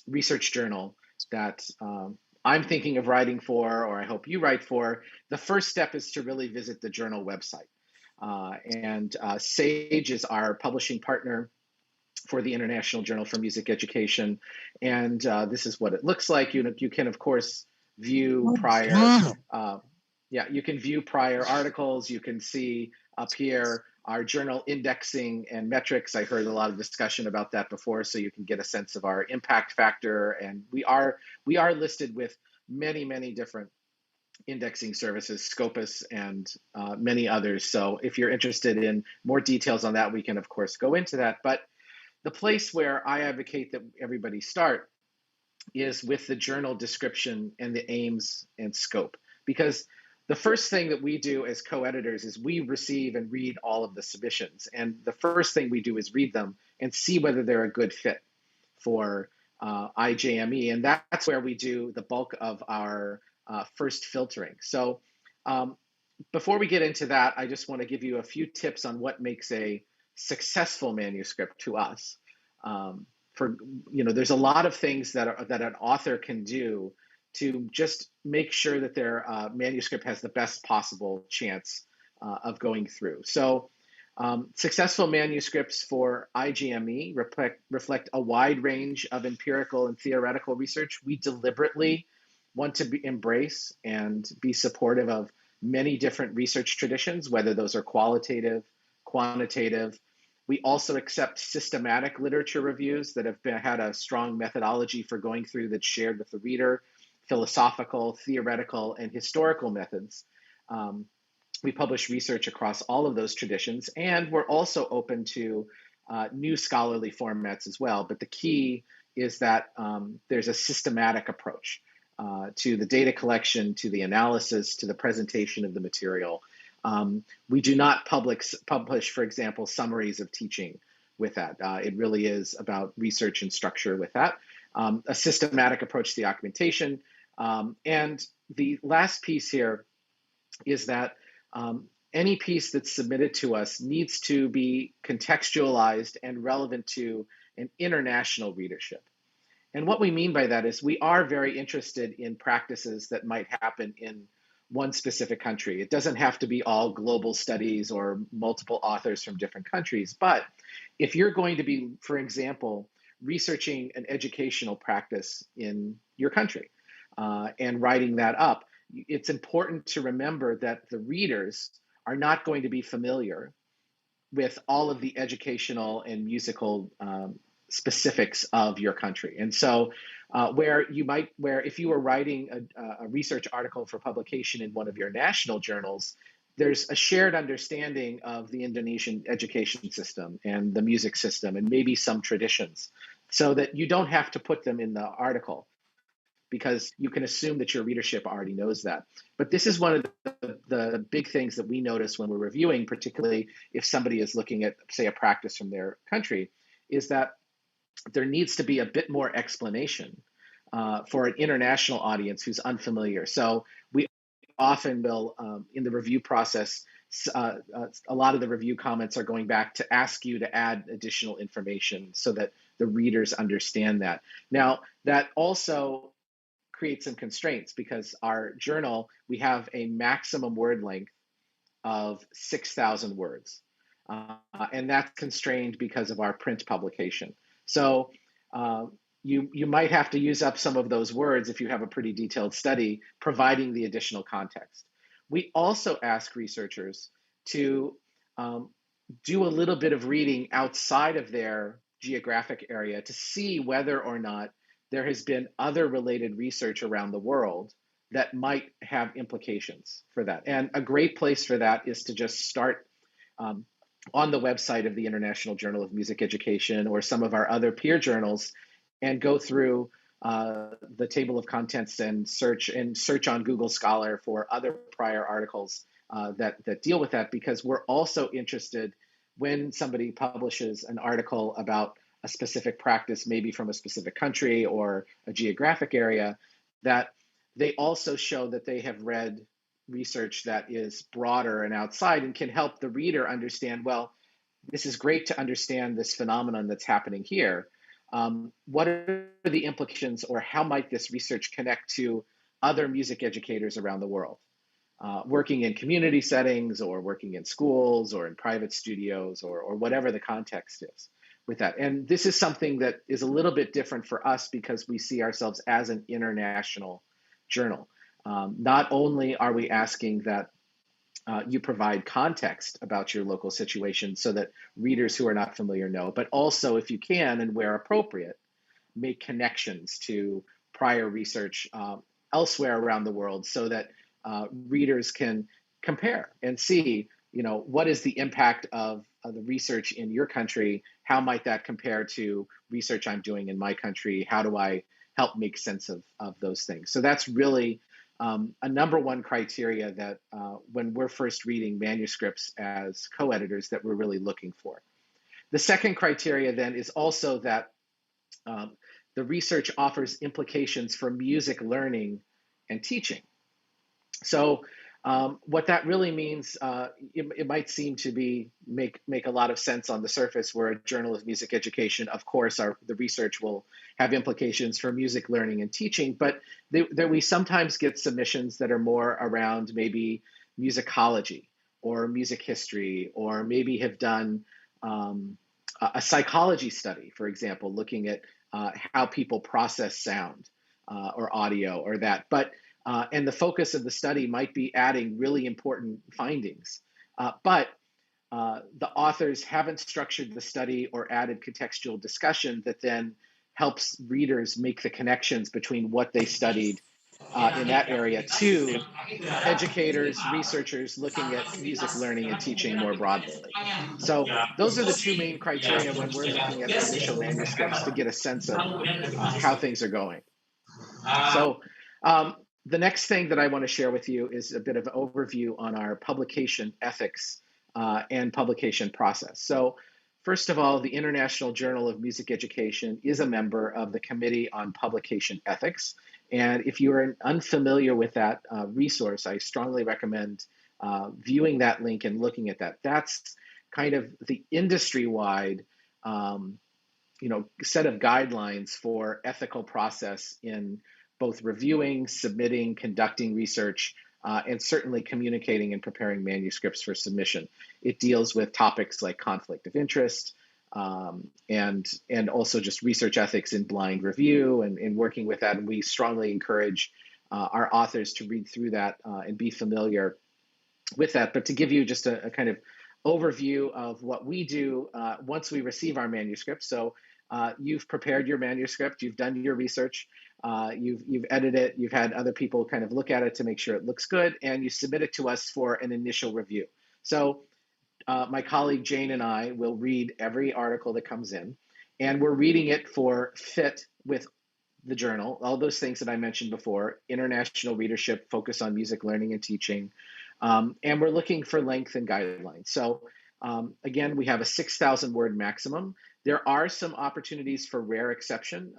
research journal that I'm thinking of writing for, or I hope you write for, the first step is to really visit the journal website. And SAGE is our publishing partner for the International Journal for Music Education. And this is what it looks like. You can, of course, view prior, you can view prior articles. You can see up here our journal indexing and metrics. I heard a lot of discussion about that before, so you can get a sense of our impact factor. And we are listed with many, many different indexing services, Scopus and many others. So if you're interested in more details on that, we can, of course, go into that. But the place where I advocate that everybody start is with the journal description and the aims and scope, because the first thing that we do as co-editors is we receive and read all of the submissions. And the first thing we do is read them and see whether they're a good fit for IJME. And that's where we do the bulk of our first filtering. So before we get into that, I just want to give you a few tips on what makes a successful manuscript to us. There's a lot of things that an author can do to just make sure that their manuscript has the best possible chance of going through. So successful manuscripts for IGME reflect a wide range of empirical and theoretical research. We deliberately want to embrace and be supportive of many different research traditions, whether those are qualitative, quantitative. We also accept systematic literature reviews that have had a strong methodology for going through that's shared with the reader, philosophical, theoretical, and historical methods. We publish research across all of those traditions, and we're also open to new scholarly formats as well. But the key is that there's a systematic approach to the data collection, to the analysis, to the presentation of the material. We do not publish, for example, summaries of teaching with that. It really is about research and structure with that. A systematic approach to the documentation. And the last piece here is that any piece that's submitted to us needs to be contextualized and relevant to an international readership. And what we mean by that is we are very interested in practices that might happen in one specific country. It doesn't have to be all global studies or multiple authors from different countries. But if you're going to be, for example, researching an educational practice in your country and writing that up, it's important to remember that the readers are not going to be familiar with all of the educational and musical specifics of your country. And so where if you were writing a research article for publication in one of your national journals, there's a shared understanding of the Indonesian education system and the music system and maybe some traditions, so that you don't have to put them in the article, because you can assume that your readership already knows that. But this is one of the big things that we notice when we're reviewing, particularly if somebody is looking at, say, a practice from their country, is that there needs to be a bit more explanation for an international audience who's unfamiliar. So we often will, in the review process, a lot of the review comments are going back to ask you to add additional information so that the readers understand that. Now, that also create some constraints, because our journal, we have a maximum word length of 6,000 words. And that's constrained because of our print publication. So you might have to use up some of those words if you have a pretty detailed study, providing the additional context. We also ask researchers to do a little bit of reading outside of their geographic area to see whether or not there has been other related research around the world that might have implications for that. And a great place for that is to just start on the website of the International Journal of Music Education or some of our other peer journals and go through the table of contents and search on Google Scholar for other prior articles that deal with that, because we're also interested when somebody publishes an article about a specific practice, maybe from a specific country or a geographic area, that they also show that they have read research that is broader and outside and can help the reader understand, well, this is great to understand this phenomenon that's happening here. What are the implications, or how might this research connect to other music educators around the world, working in community settings or working in schools or in private studios or whatever the context is with that. And this is something that is a little bit different for us because we see ourselves as an international journal. Not only are we asking that you provide context about your local situation so that readers who are not familiar know, but also, if you can and where appropriate, make connections to prior research elsewhere around the world so that readers can compare and see, what is the impact of the research in your country? How might that compare to research I'm doing in my country? How do I help make sense of those things? So that's really a number one criteria that when we're first reading manuscripts as co-editors that we're really looking for. The second criteria then is also that the research offers implications for music learning and teaching. So what that really means, it might seem to make a lot of sense on the surface. We're a journal of music education. Of course, the research will have implications for music learning and teaching, but we sometimes get submissions that are more around maybe musicology or music history, or maybe have done a psychology study, for example, looking at how people process sound or audio or that. And the focus of the study might be adding really important findings, but the authors haven't structured the study or added contextual discussion that then helps readers make the connections between what they studied in that area to educators, researchers looking at music learning and teaching more broadly. So those are the two main criteria when we're looking at the initial manuscripts to get a sense of how things are going. So the next thing that I want to share with you is a bit of an overview on our publication ethics and publication process. So first of all, the International Journal of Music Education is a member of the Committee on Publication Ethics. And if you are unfamiliar with that resource, I strongly recommend viewing that link and looking at that. That's kind of the industry-wide set of guidelines for ethical process in both reviewing, submitting, conducting research, and certainly communicating and preparing manuscripts for submission. It deals with topics like conflict of interest, and also just research ethics in blind review and working with that. And we strongly encourage our authors to read through that and be familiar with that. But to give you just a kind of overview of what we do once we receive our manuscript. So you've prepared your manuscript, you've done your research, you've edited it, you've had other people kind of look at it to make sure it looks good, and you submit it to us for an initial review. So my colleague Jane and I will read every article that comes in, and we're reading it for fit with the journal, all those things that I mentioned before, international readership, focus on music learning and teaching, and we're looking for length and guidelines. So again, we have a 6,000 word maximum. There are some opportunities for rare exception,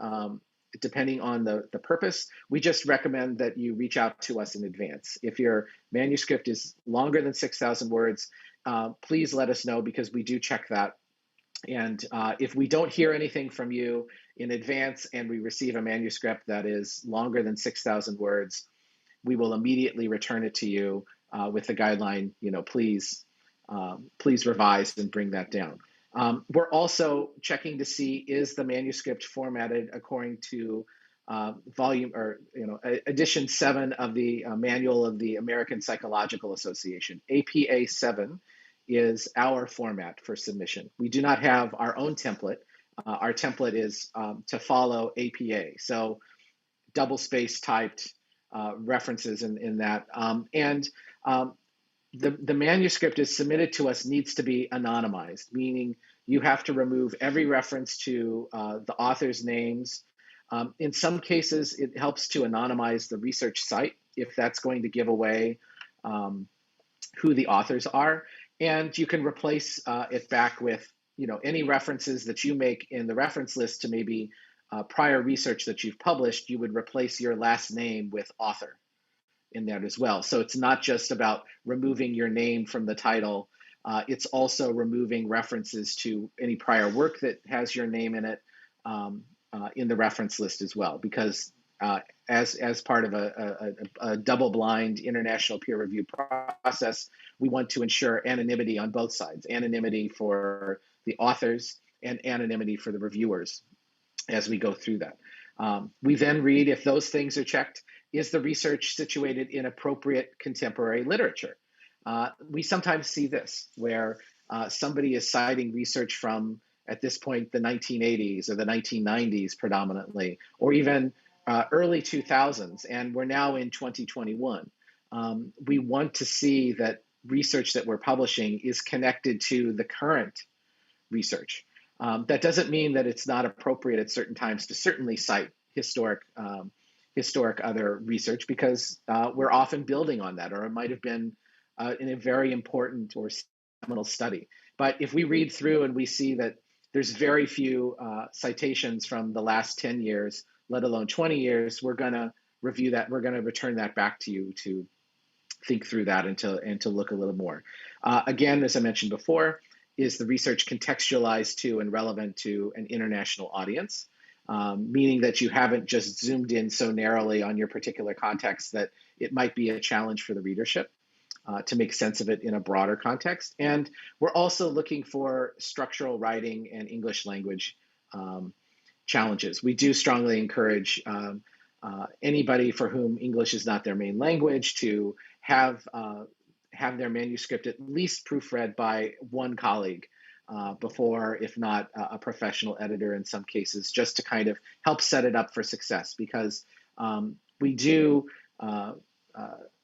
depending on the purpose. We just recommend that you reach out to us in advance. If your manuscript is longer than 6,000 words, please let us know, because we do check that. And if we don't hear anything from you in advance and we receive a manuscript that is longer than 6,000 words, we will immediately return it to you with the guideline, please revise and bring that down. We're also checking to see, is the manuscript formatted according to volume or edition 7 of the Manual of the American Psychological Association. APA 7 is our format for submission. We do not have our own template. Our template is to follow APA, so double space typed references in that. the manuscript is submitted to us needs to be anonymized, meaning you have to remove every reference to the author's names. In some cases, it helps to anonymize the research site if that's going to give away who the authors are. And you can replace it back with any references that you make in the reference list to maybe prior research that you've published. You would replace your last name with author in that as well. So it's not just about removing your name from the title. It's also removing references to any prior work that has your name in it in the reference list as well, because as part of a double-blind international peer review process, we want to ensure anonymity on both sides, anonymity for the authors and anonymity for the reviewers as we go through that. We then read if those things are checked. Is the research situated in appropriate contemporary literature? We sometimes see this, where somebody is citing research from, at this point, the 1980s or the 1990s predominantly, or even early 2000s, and we're now in 2021. We want to see that research that we're publishing is connected to the current research. That doesn't mean that it's not appropriate at certain times to certainly cite historic other research, because we're often building on that, or it might have been in a very important or seminal study. But if we read through and we see that there's very few citations from the last 10 years, let alone 20 years, we're going to review that. We're going to return that back to you to think through that and to look a little more. Again, as I mentioned before, is the research contextualized to and relevant to an international audience? Meaning that you haven't just zoomed in so narrowly on your particular context that it might be a challenge for the readership to make sense of it in a broader context. And we're also looking for structural writing and English language challenges. We do strongly encourage anybody for whom English is not their main language to have their manuscript at least proofread by one colleague before, if not a professional editor in some cases, just to kind of help set it up for success, because we do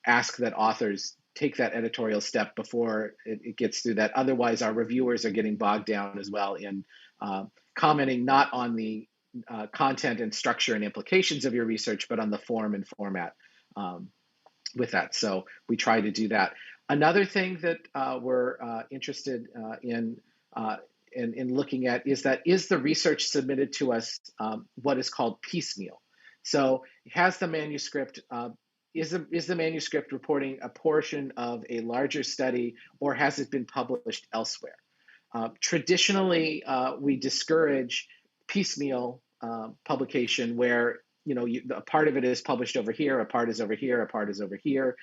ask that authors take that editorial step before it gets through that. Otherwise, our reviewers are getting bogged down as well in commenting not on the content and structure and implications of your research, but on the form and format with that. So we try to do that. Another thing that we're interested in looking at is the research submitted to us what is called piecemeal? So has the manuscript, is the manuscript reporting a portion of a larger study, or has it been published elsewhere? Traditionally, we discourage piecemeal publication where a part of it is published over here, a part is over here, a part is over here.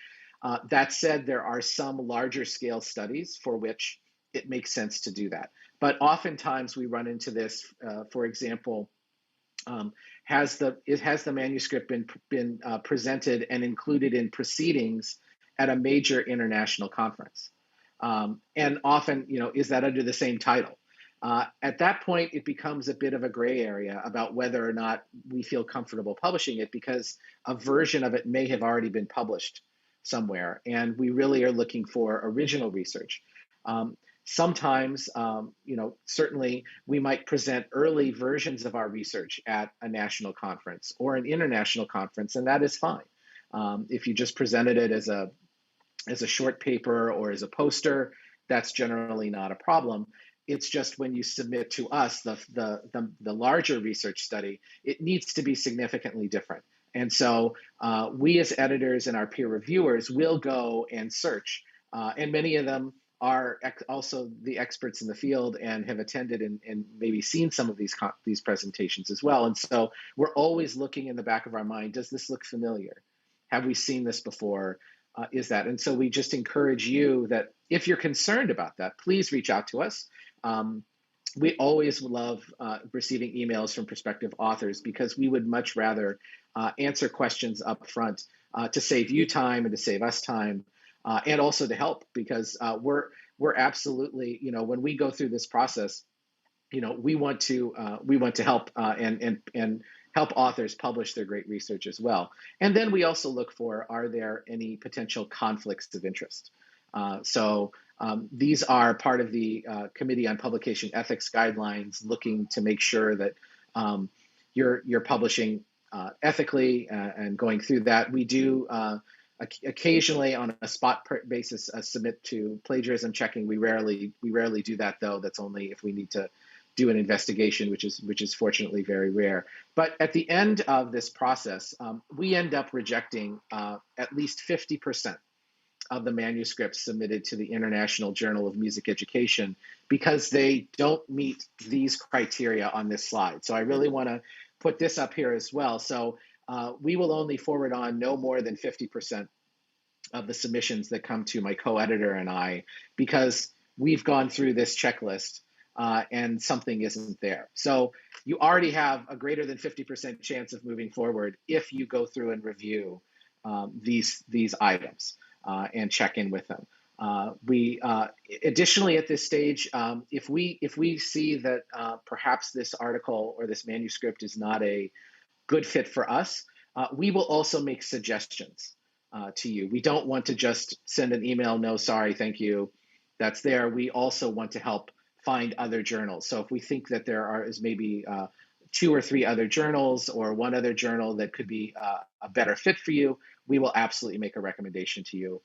That said, there are some larger scale studies for which it makes sense to do that. But oftentimes we run into this, for example, has the manuscript been presented and included in proceedings at a major international conference? And often, is that under the same title? At that point, it becomes a bit of a gray area about whether or not we feel comfortable publishing it, because a version of it may have already been published somewhere, and we really are looking for original research. Sometimes, certainly we might present early versions of our research at a national conference or an international conference, and that is fine. If you just presented it as a short paper or as a poster, that's generally not a problem. It's just when you submit to us the larger research study, it needs to be significantly different. And so we as editors and our peer reviewers will go and search, and many of them are also the experts in the field and have attended and maybe seen some of these presentations as well. And so we're always looking in the back of our mind, does this look familiar? Have we seen this before? Is that? And so we just encourage you that if you're concerned about that, please reach out to us. We always love receiving emails from prospective authors, because we would much rather answer questions up front to save you time and to save us time, and also to help, because we're absolutely, when we go through this process, we want to help and help authors publish their great research as well. And then we also look for, are there any potential conflicts of interest? These are part of the Committee on Publication Ethics guidelines, looking to make sure that you're publishing ethically and going through that. We do occasionally, on a spot basis, submit to plagiarism checking. We rarely do that, though. That's only if we need to do an investigation, which is fortunately very rare. But at the end of this process, we end up rejecting at least 50% of the manuscripts submitted to the International Journal of Music Education because they don't meet these criteria on this slide. So I really want to put this up here as well. So we will only forward on no more than 50% of the submissions that come to my co-editor and I, because we've gone through this checklist and something isn't there. So you already have a greater than 50% chance of moving forward if you go through and review these items and check in with them. We additionally at this stage, if we see that perhaps this article or this manuscript is not a good fit for us, we will also make suggestions to you. We don't want to just send an email, no, sorry, thank you, that's there. We also want to help find other journals. So if we think that there is maybe 2 or 3 other journals or one other journal that could be a better fit for you, we will absolutely make a recommendation to you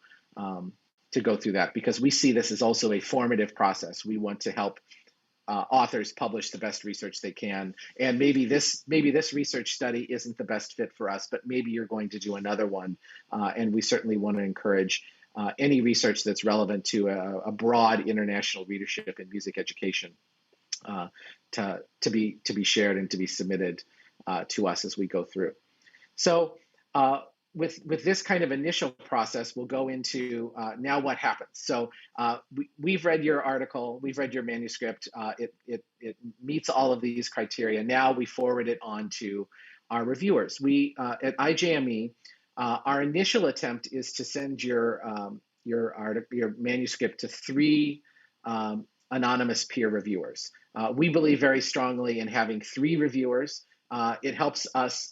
to go through that, because we see this as also a formative process. We want to help authors publish the best research they can. And maybe this research study isn't the best fit for us, but maybe you're going to do another one. And we certainly want to encourage any research that's relevant to a broad international readership in music education to be shared and to be submitted to us as we go through. So with this kind of initial process, we'll go into now what happens. So we've read your article, we've read your manuscript, it meets all of these criteria. Now we forward it on to our reviewers. We at IJME, our initial attempt is to send your manuscript to 3 anonymous peer reviewers. We believe very strongly in having 3 reviewers. It helps us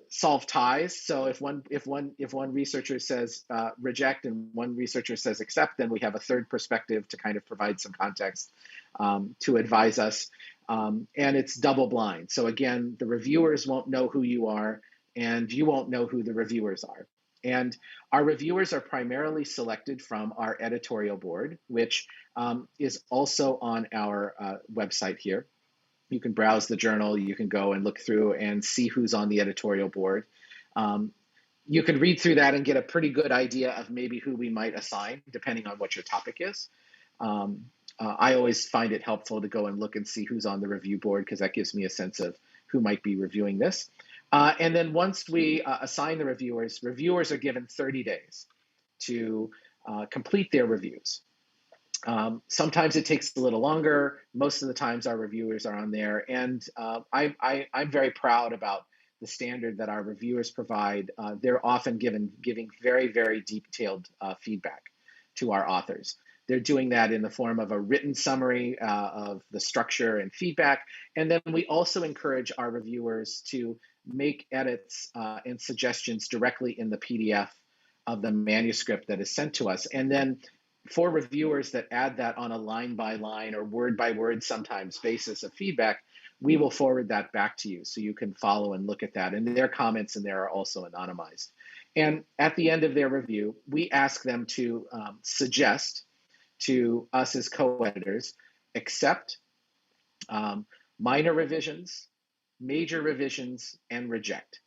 solve ties. So if one researcher says reject and one researcher says accept, then we have a third perspective to kind of provide some context to advise us. And it's double blind. So again, the reviewers won't know who you are, and you won't know who the reviewers are. And our reviewers are primarily selected from our editorial board, which is also on our website here. You can browse the journal, you can go and look through and see who's on the editorial board. You can read through that and get a pretty good idea of maybe who we might assign, depending on what your topic is. I always find it helpful to go and look and see who's on the review board, because that gives me a sense of who might be reviewing this. And then once we assign the reviewers are given 30 days to complete their reviews. Sometimes it takes a little longer. Most of the times our reviewers are on there. And I'm very proud about the standard that our reviewers provide. They're often giving very, very detailed feedback to our authors. They're doing that in the form of a written summary of the structure and feedback. And then we also encourage our reviewers to make edits and suggestions directly in the PDF of the manuscript that is sent to us. And then for reviewers that add that on a line by line or word by word sometimes basis of feedback, we will forward that back to you so you can follow and look at that. And their comments in there are also anonymized. And at the end of their review, we ask them to suggest to us as co-editors, accept, minor revisions, major revisions, and reject.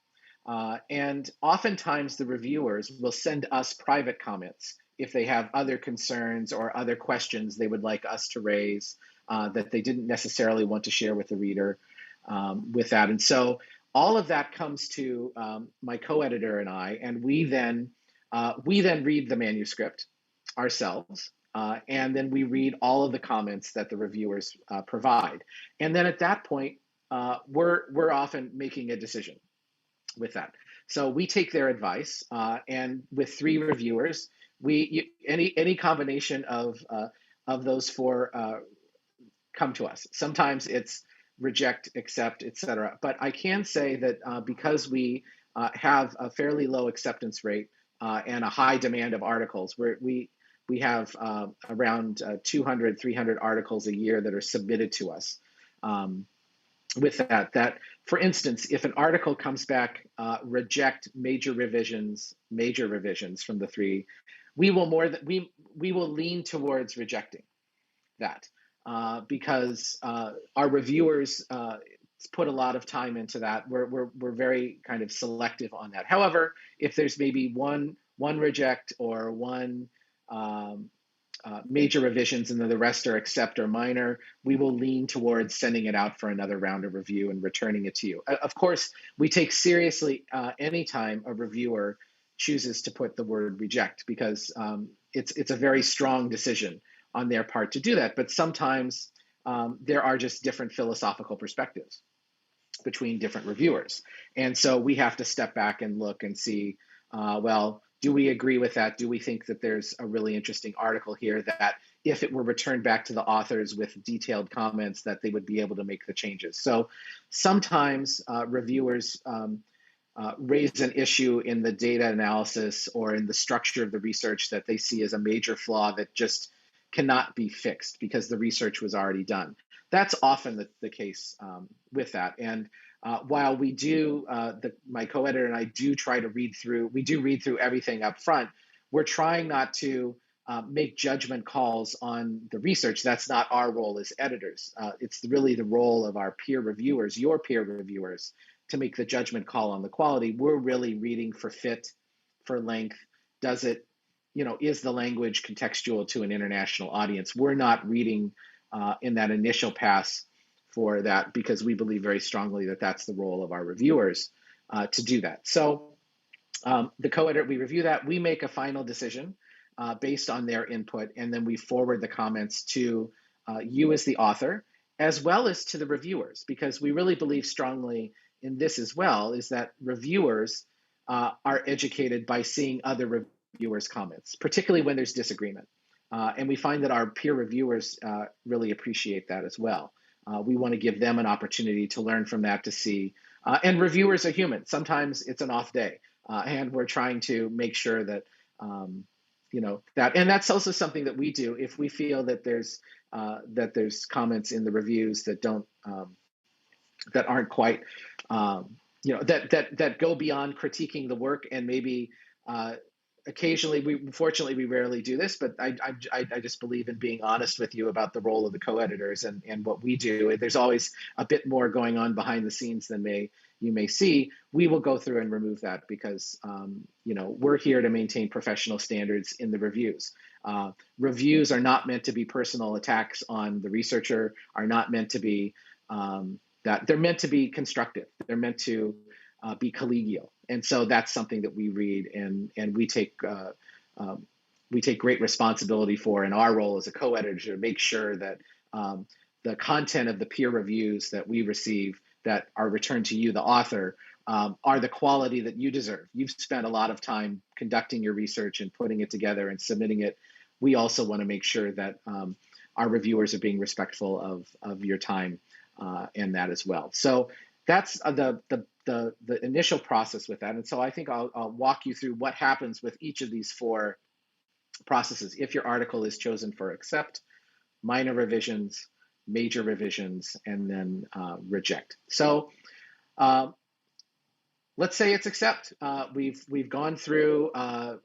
And oftentimes the reviewers will send us private comments if they have other concerns or other questions they would like us to raise that they didn't necessarily want to share with the reader with that. And so all of that comes to my co-editor and I, and we then read the manuscript ourselves. And then we read all of the comments that the reviewers provide. And then at that point, we're often making a decision with that. So we take their advice, and with 3 reviewers, any combination of those 4 come to us. Sometimes it's reject, accept, etc. But I can say that because we have a fairly low acceptance rate and a high demand of articles, we have around 200, 300 articles a year that are submitted to us. With that, for instance, if an article comes back, reject major revisions from the 3, we will lean towards rejecting that because our reviewers put a lot of time into that. We're very kind of selective on that. However, if there's maybe one reject or one major revisions and then the rest are accept or minor, we will lean towards sending it out for another round of review and returning it to you. Of course, we take seriously anytime a reviewer chooses to put the word reject, because it's a very strong decision on their part to do that. But sometimes there are just different philosophical perspectives between different reviewers. And so we have to step back and look and see, well, do we agree with that? Do we think that there's a really interesting article here that if it were returned back to the authors with detailed comments, that they would be able to make the changes? So sometimes reviewers raise an issue in the data analysis or in the structure of the research that they see as a major flaw that just cannot be fixed because the research was already done. That's often the case with that. And while we do, my co-editor and I do try to read through everything up front, we're trying not to make judgment calls on the research. That's not our role as editors. It's really the role of our peer reviewers, your peer reviewers, to make the judgment call on the quality. We're really reading for fit, for length. Does it, is the language contextual to an international audience? We're not reading in that initial pass for that, because we believe very strongly that that's the role of our reviewers to do that. So the co-editor, we review that, we make a final decision based on their input, and then we forward the comments to you as the author, as well as to the reviewers, because we really believe strongly in this as well, is that reviewers are educated by seeing other reviewers' comments, particularly when there's disagreement. And we find that our peer reviewers really appreciate that as well. We want to give them an opportunity to learn from that, to see. And reviewers are human. Sometimes it's an off day, and we're trying to make sure that, that. And that's also something that we do if we feel that there's comments in the reviews that don't, that aren't quite, that go beyond critiquing the work, and maybe. Occasionally, fortunately, we rarely do this, but I just believe in being honest with you about the role of the co-editors and what we do. There's always a bit more going on behind the scenes than you may see. We will go through and remove that because, we're here to maintain professional standards in the reviews. Reviews are not meant to be personal attacks on the researcher, are not meant to be that. They're meant to be constructive. They're meant to be collegial. And so that's something that we read and we take great responsibility for in our role as a co-editor, to make sure that the content of the peer reviews that we receive that are returned to you, the author, are the quality that you deserve. You've spent a lot of time conducting your research and putting it together and submitting it. We also want to make sure that our reviewers are being respectful of your time and that as well. So that's the initial process with that. And so I think I'll walk you through what happens with each of these 4 processes if your article is chosen for accept, minor revisions, major revisions, and then reject. So let's say it's accept. We've gone through,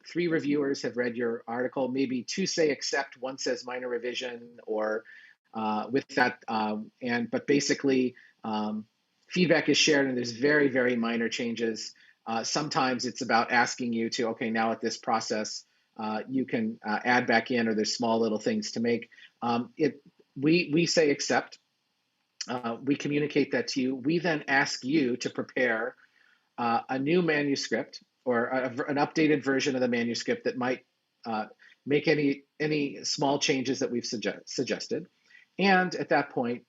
3 reviewers have read your article, maybe 2 say accept, 1 says minor revision, or with that, but basically, feedback is shared and there's very, very minor changes. Sometimes it's about asking you to, okay, now at this process, you can add back in, or there's small little things to make. We say accept. We communicate that to you. We then ask you to prepare a new manuscript or an updated version of the manuscript that might make any small changes that we've suggested. And at that point,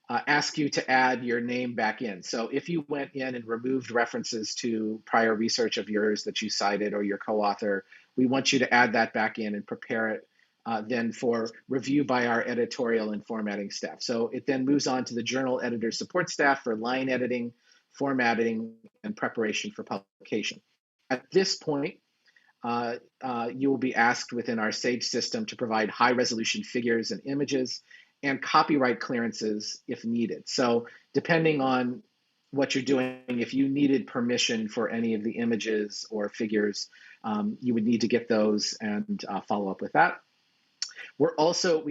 ask you to add your name back in. So if you went in and removed references to prior research of yours that you cited or your co-author, we want you to add that back in and prepare it then for review by our editorial and formatting staff. So it then moves on to the journal editor support staff for line editing, formatting, and preparation for publication. At this point, you will be asked within our SAGE system to provide high-resolution figures and images and copyright clearances if needed. So depending on what you're doing, if you needed permission for any of the images or figures, you would need to get those and follow up with that. We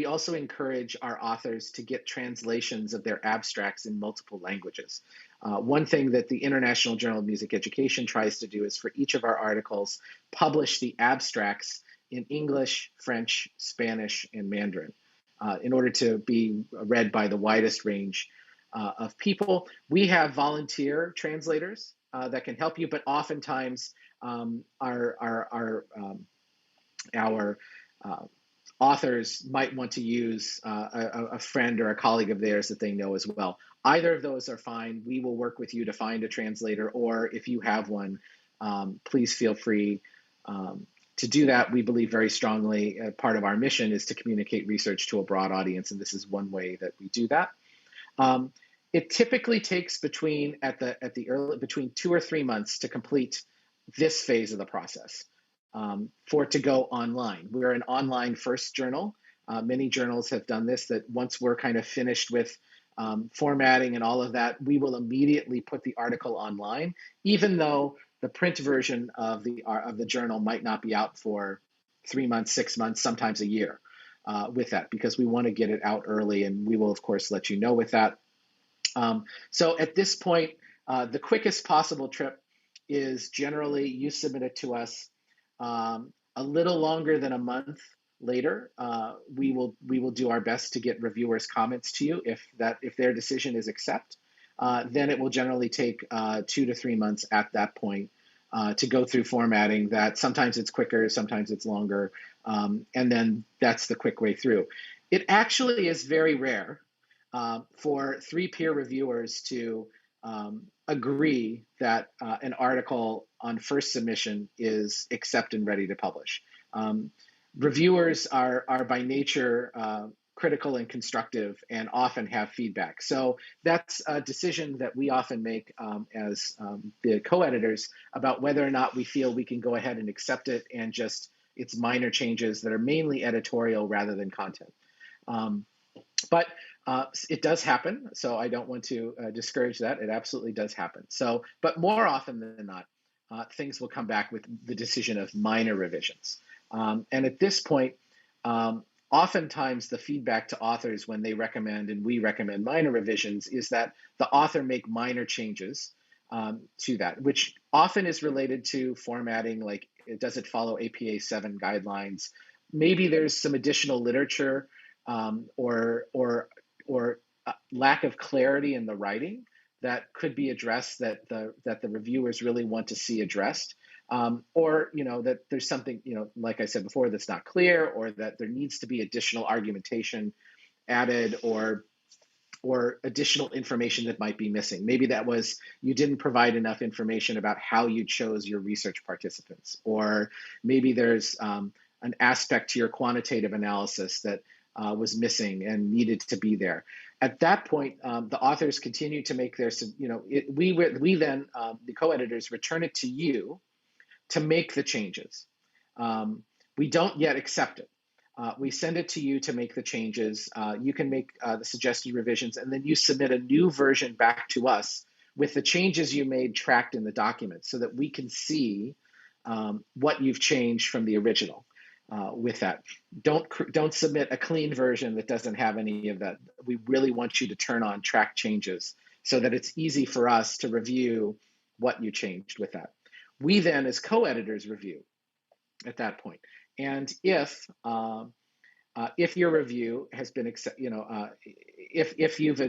also encourage our authors to get translations of their abstracts in multiple languages. One thing that the International Journal of Music Education tries to do is for each of our articles, publish the abstracts in English, French, Spanish, and Mandarin in order to be read by the widest range of people. We have volunteer translators that can help you, but oftentimes our authors might want to use a friend or a colleague of theirs that they know as well. Either of those are fine. We will work with you to find a translator, or if you have one, please feel free to do that. We believe very strongly part of our mission is to communicate research to a broad audience, and this is one way that we do that. It typically takes between 2 or 3 months to complete this phase of the process. For it to go online. We're an online first journal. Many journals have done this, that once we're kind of finished with formatting and all of that, we will immediately put the article online, even though the print version of the journal might not be out for 3 months, 6 months, sometimes a year with that, because we want to get it out early, and we will, of course, let you know with that. So at this point, the quickest possible trip is generally you submit it to us. A little longer than a month later, we will do our best to get reviewers' comments to you. If their decision is accept, then it will generally take 2 to 3 months at that point to go through formatting. That sometimes it's quicker, sometimes it's longer, and then that's the quick way through. It actually is very rare for 3 peer reviewers to agree that an article on first submission is accepted and ready to publish. Reviewers are by nature critical and constructive and often have feedback. So that's a decision that we often make as the co-editors about whether or not we feel we can go ahead and accept it, and just it's minor changes that are mainly editorial rather than content. But it does happen, so I don't want to discourage that. It absolutely does happen. So, but more often than not, things will come back with the decision of minor revisions. And at this point, oftentimes the feedback to authors when they recommend and we recommend minor revisions is that the author make minor changes to that, which often is related to formatting, like does it follow APA 7 guidelines? Maybe there's some additional literature or lack of clarity in the writing that could be addressed, that the reviewers really want to see addressed, or that there's something like I said before that's not clear, or that there needs to be additional argumentation added, or additional information that might be missing. Maybe that was you didn't provide enough information about how you chose your research participants, or maybe there's an aspect to your quantitative analysis that was missing and needed to be there. At that point, the authors continue to make their, we then, the co-editors, return it to you to make the changes. We don't yet accept it. We send it to you to make the changes. You can make the suggested revisions, and then you submit a new version back to us with the changes you made tracked in the document, so that we can see what you've changed from the original. With that, don't submit a clean version that doesn't have any of that. We really want you to turn on track changes so that it's easy for us to review what you changed with that. We then, as co-editors, review at that point. And if your review has been if you've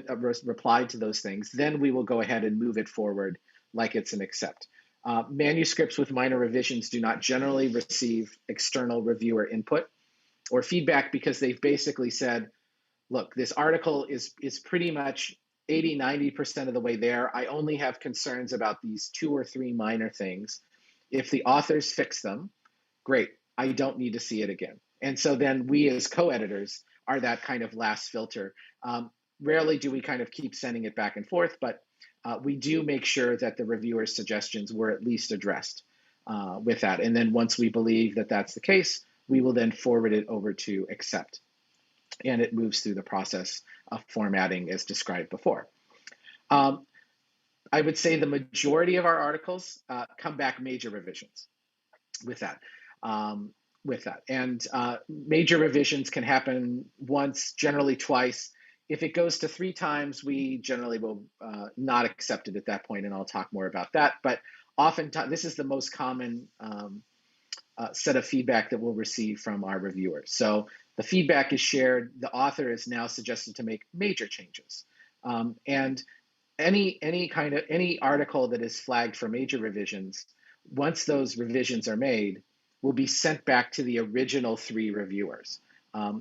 replied to those things, then we will go ahead and move it forward like it's an accept. Manuscripts with minor revisions do not generally receive external reviewer input or feedback, because they've basically said, look, this article is pretty much 80–90% of the way there. I only have concerns about these 2 or 3 minor things. If the authors fix them, great. I don't need to see it again. And so then we as co-editors are that kind of last filter. Rarely do we kind of keep sending it back and forth, but we do make sure that the reviewer's suggestions were at least addressed. with that. And then once we believe that that's the case, we will then forward it over to accept. And it moves through the process of formatting as described before. I would say the majority of our articles come back major revisions with that. And major revisions can happen once, generally twice. If it goes to 3 times, we generally will not accept it at that point, and I'll talk more about that. But oftentimes, this is the most common set of feedback that we'll receive from our reviewers. So the feedback is shared. The author is now suggested to make major changes, and any article that is flagged for major revisions, once those revisions are made, will be sent back to the original 3 reviewers.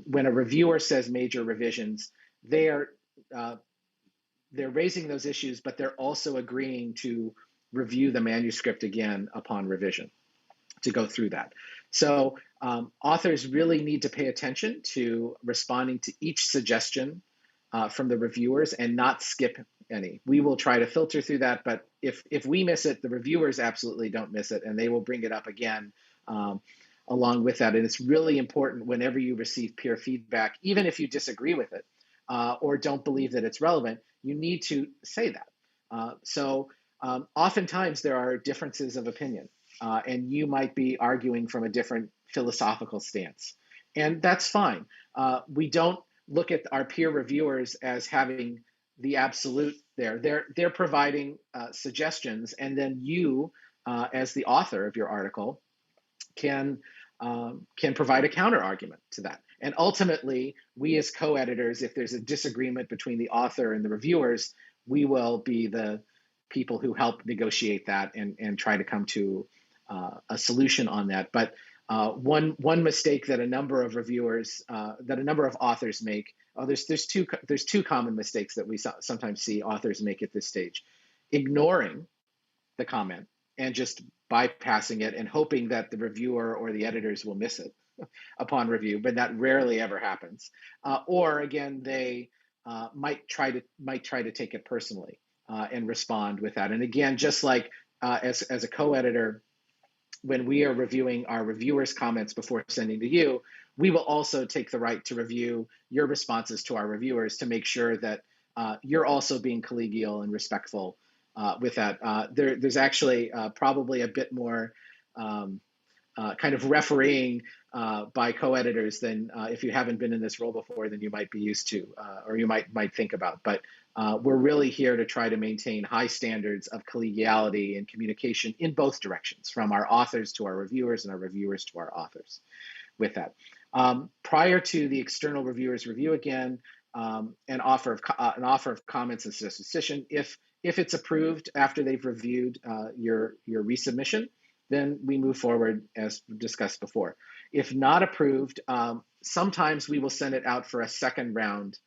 When a reviewer says major revisions, they're raising those issues, but they're also agreeing to review the manuscript again upon revision, to go through that. So authors really need to pay attention to responding to each suggestion from the reviewers and not skip any. We will try to filter through that, but if we miss it, the reviewers absolutely don't miss it, and they will bring it up again along with that. And it's really important whenever you receive peer feedback, even if you disagree with it or don't believe that it's relevant, you need to say that. So oftentimes there are differences of opinion, and you might be arguing from a different philosophical stance, and that's fine. We don't look at our peer reviewers as having the absolute there. They're providing suggestions, and then you, as the author of your article, can provide a counter argument to that. And ultimately, we as co-editors, if there's a disagreement between the author and the reviewers, we will be the people who help negotiate that and try to come to a solution on that. But one mistake that a number of reviewers, that a number of authors make, there's two common mistakes that we sometimes see authors make at this stage: ignoring the comment and just bypassing it and hoping that the reviewer or the editors will miss it upon review, but that rarely ever happens. Or again, they might try to take it personally and respond with that. And again, just like as a co-editor, when we are reviewing our reviewers' comments before sending to you, we will also take the right to review your responses to our reviewers to make sure that you're also being collegial and respectful with that. There's actually probably a bit more kind of refereeing by co-editors than if you haven't been in this role before than you might be used to or you might think about. But we're really here to try to maintain high standards of collegiality and communication in both directions, from our authors to our reviewers and our reviewers to our authors with that. Prior to the external reviewers review again, an offer of comments and suggestion, if it's approved after they've reviewed your resubmission, then we move forward as discussed before. If not approved, sometimes we will send it out for a second round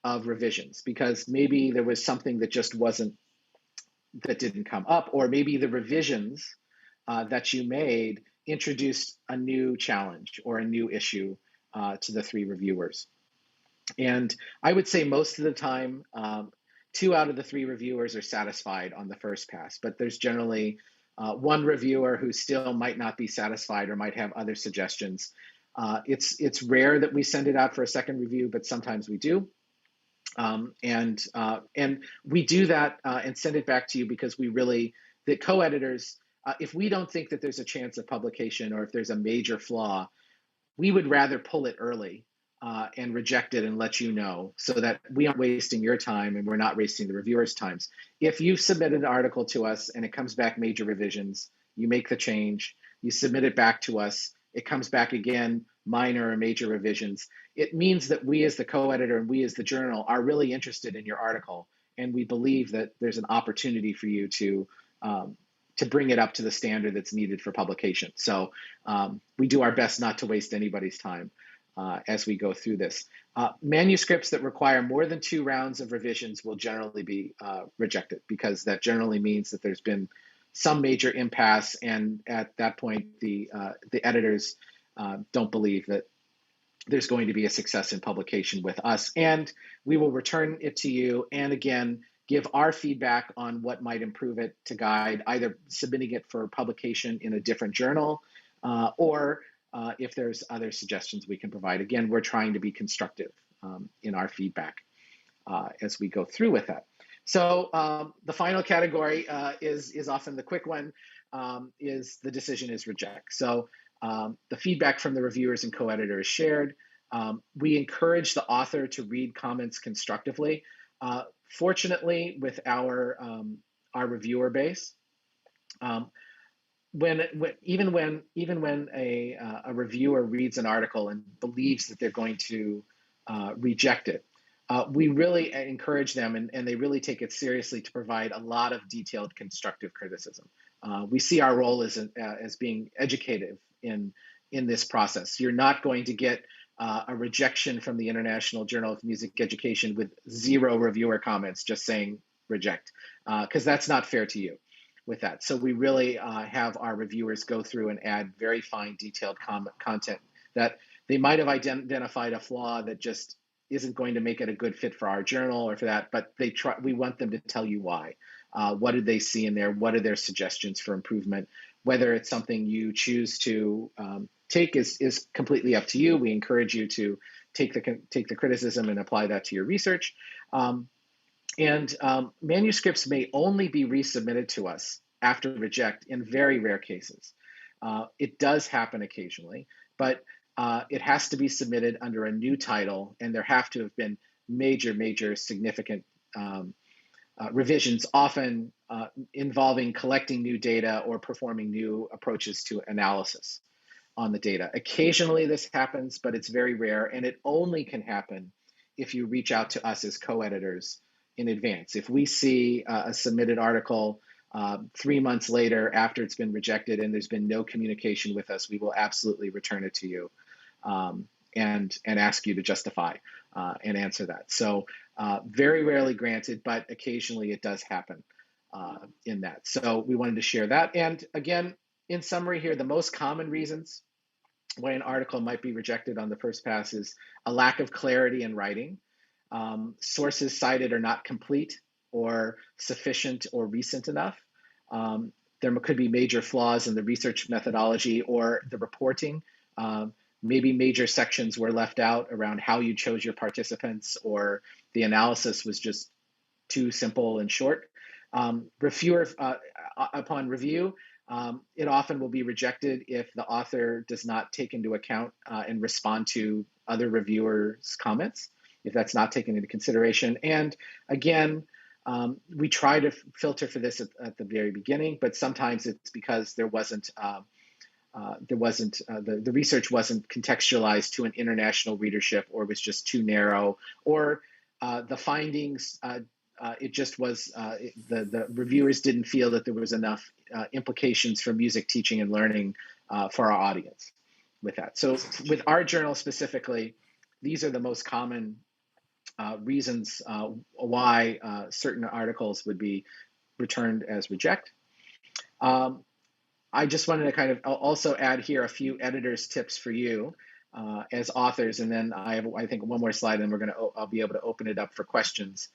of revisions because maybe there was something that just that didn't come up, or maybe the revisions that you made introduced a new challenge or a new issue to the 3 reviewers. And I would say most of the time, 2 out of the 3 reviewers are satisfied on the first pass, but there's generally one reviewer who still might not be satisfied or might have other suggestions. It's rare that we send it out for a second review, but sometimes we do. And we do that and send it back to you because the co-editors, if we don't think that there's a chance of publication or if there's a major flaw, we would rather pull it early and reject it and let you know so that we aren't wasting your time and we're not wasting the reviewers' times. If you submit an article to us and it comes back major revisions, you make the change, you submit it back to us, it comes back again, minor or major revisions. It means that we as the co-editor and we as the journal are really interested in your article, and we believe that there's an opportunity for you to bring it up to the standard that's needed for publication. So we do our best not to waste anybody's time as we go through this. Manuscripts that require more than 2 rounds of revisions will generally be rejected because that generally means that there's been some major impasse, and at that point, the editors don't believe that there's going to be a success in publication with us, and we will return it to you and again give our feedback on what might improve it to guide either submitting it for publication in a different journal or if there's other suggestions we can provide. Again, we're trying to be constructive in our feedback as we go through with that. So the final category is often the quick one, is the decision is reject. So the feedback from the reviewers and co-editor is shared. We encourage the author to read comments constructively. Fortunately, with our reviewer base, even when a reviewer reads an article and believes that they're going to reject it, we really encourage them, and they really take it seriously, to provide a lot of detailed constructive criticism. We see our role as being educative in this process. You're not going to get a rejection from the International Journal of Music Education with 0 reviewer comments just saying reject, because that's not fair to you with that. So we really have our reviewers go through and add very fine detailed content that they might have identified a flaw that just isn't going to make it a good fit for our journal or for that, but we want them to tell you why. What did they see in there? What are their suggestions for improvement? Whether it's something you choose to take is completely up to you. We encourage you to take the criticism and apply that to your research. Manuscripts may only be resubmitted to us after reject in very rare cases. It does happen occasionally, but it has to be submitted under a new title, and there have to have been major significant revisions, often involving collecting new data or performing new approaches to analysis on the data. Occasionally this happens, but it's very rare, and it only can happen if you reach out to us as co-editors in advance. If we see a submitted article 3 months later after it's been rejected and there's been no communication with us, we will absolutely return it to you and ask you to justify and answer that. So very rarely granted, but occasionally it does happen in that. So we wanted to share that. And again, in summary here, the most common reasons why an article might be rejected on the first pass is a lack of clarity in writing. Sources cited are not complete or sufficient or recent enough. There could be major flaws in the research methodology or the reporting. Maybe major sections were left out around how you chose your participants, or the analysis was just too simple and short. Upon review, it often will be rejected if the author does not take into account and respond to other reviewers' comments, if that's not taken into consideration. And again, we try to filter for this at the very beginning, but sometimes it's because the research wasn't contextualized to an international readership, or was just too narrow, or the findings, it just was, the reviewers didn't feel that there was enough implications for music teaching and learning for our audience with that. So with our journal specifically, these are the most common reasons why certain articles would be returned as reject. I just wanted to kind of also add here a few editor's tips for you as authors, and then I think one more slide, and I'll be able to open it up for questions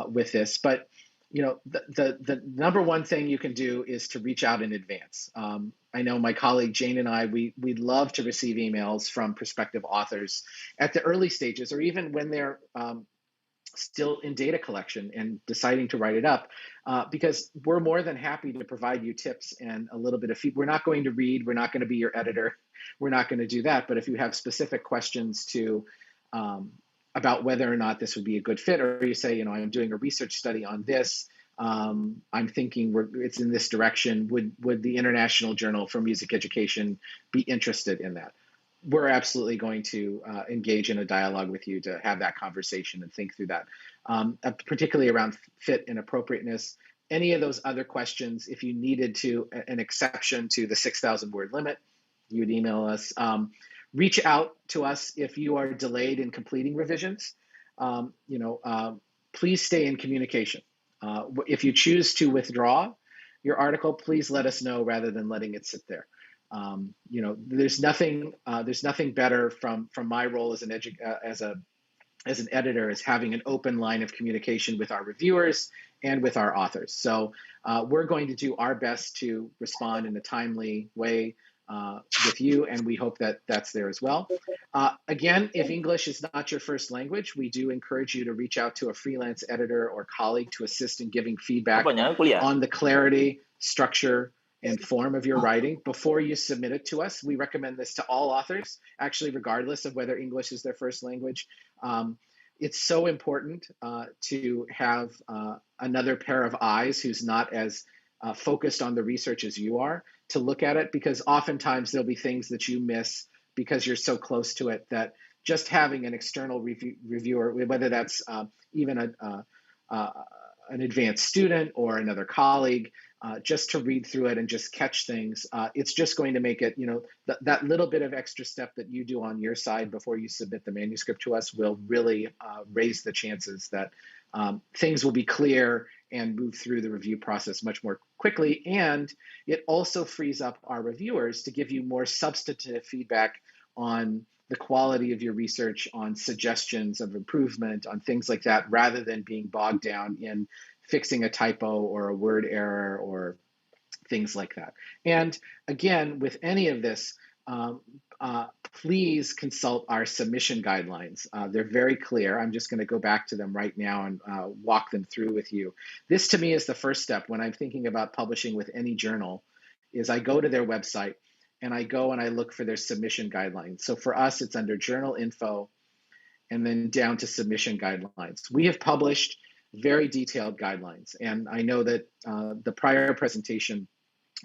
with this. But you know, the number one thing you can do is to reach out in advance. I know my colleague Jane and I, we'd love to receive emails from prospective authors at the early stages, or even when they're still in data collection and deciding to write it up, because we're more than happy to provide you tips and a little bit of feedback. We're not going to read, we're not going to be your editor, we're not going to do that. But if you have specific questions about whether or not this would be a good fit, or you say, you know, I'm doing a research study on this, I'm thinking it's in this direction, would the International Journal for Music Education be interested in that? We're absolutely going to engage in a dialogue with you to have that conversation and think through that, particularly around fit and appropriateness. Any of those other questions, if you needed an exception to the 6,000 word limit, you would email us. Reach out to us if you are delayed in completing revisions. Please stay in communication. If you choose to withdraw your article, please let us know rather than letting it sit there. There's nothing better from my role as as an editor is having an open line of communication with our reviewers and with our authors. So we're going to do our best to respond in a timely way with you, and we hope that that's there as well. Again, if English is not your first language, we do encourage you to reach out to a freelance editor or colleague to assist in giving feedback on the clarity, structure, and form of your writing before you submit it to us. We recommend this to all authors, actually, regardless of whether English is their first language. It's so important to have another pair of eyes who's not as focused on the research as you are to look at it, because oftentimes there'll be things that you miss because you're so close to it, that just having an external reviewer, whether that's even an advanced student or another colleague, just to read through it and just catch things, it's just going to make it, that little bit of extra step that you do on your side before you submit the manuscript to us will really raise the chances that things will be clear and move through the review process much more quickly. And it also frees up our reviewers to give you more substantive feedback on the quality of your research, on suggestions of improvement, on things like that, rather than being bogged down in fixing a typo or a word error or things like that. And again, with any of this, please consult our submission guidelines. They're very clear. I'm just going to go back to them right now and walk them through with you. This to me is the first step when I'm thinking about publishing with any journal, is I go to their website and I go and I look for their submission guidelines. So for us, it's under journal info and then down to submission guidelines. We have published very detailed guidelines. And I know that the prior presentation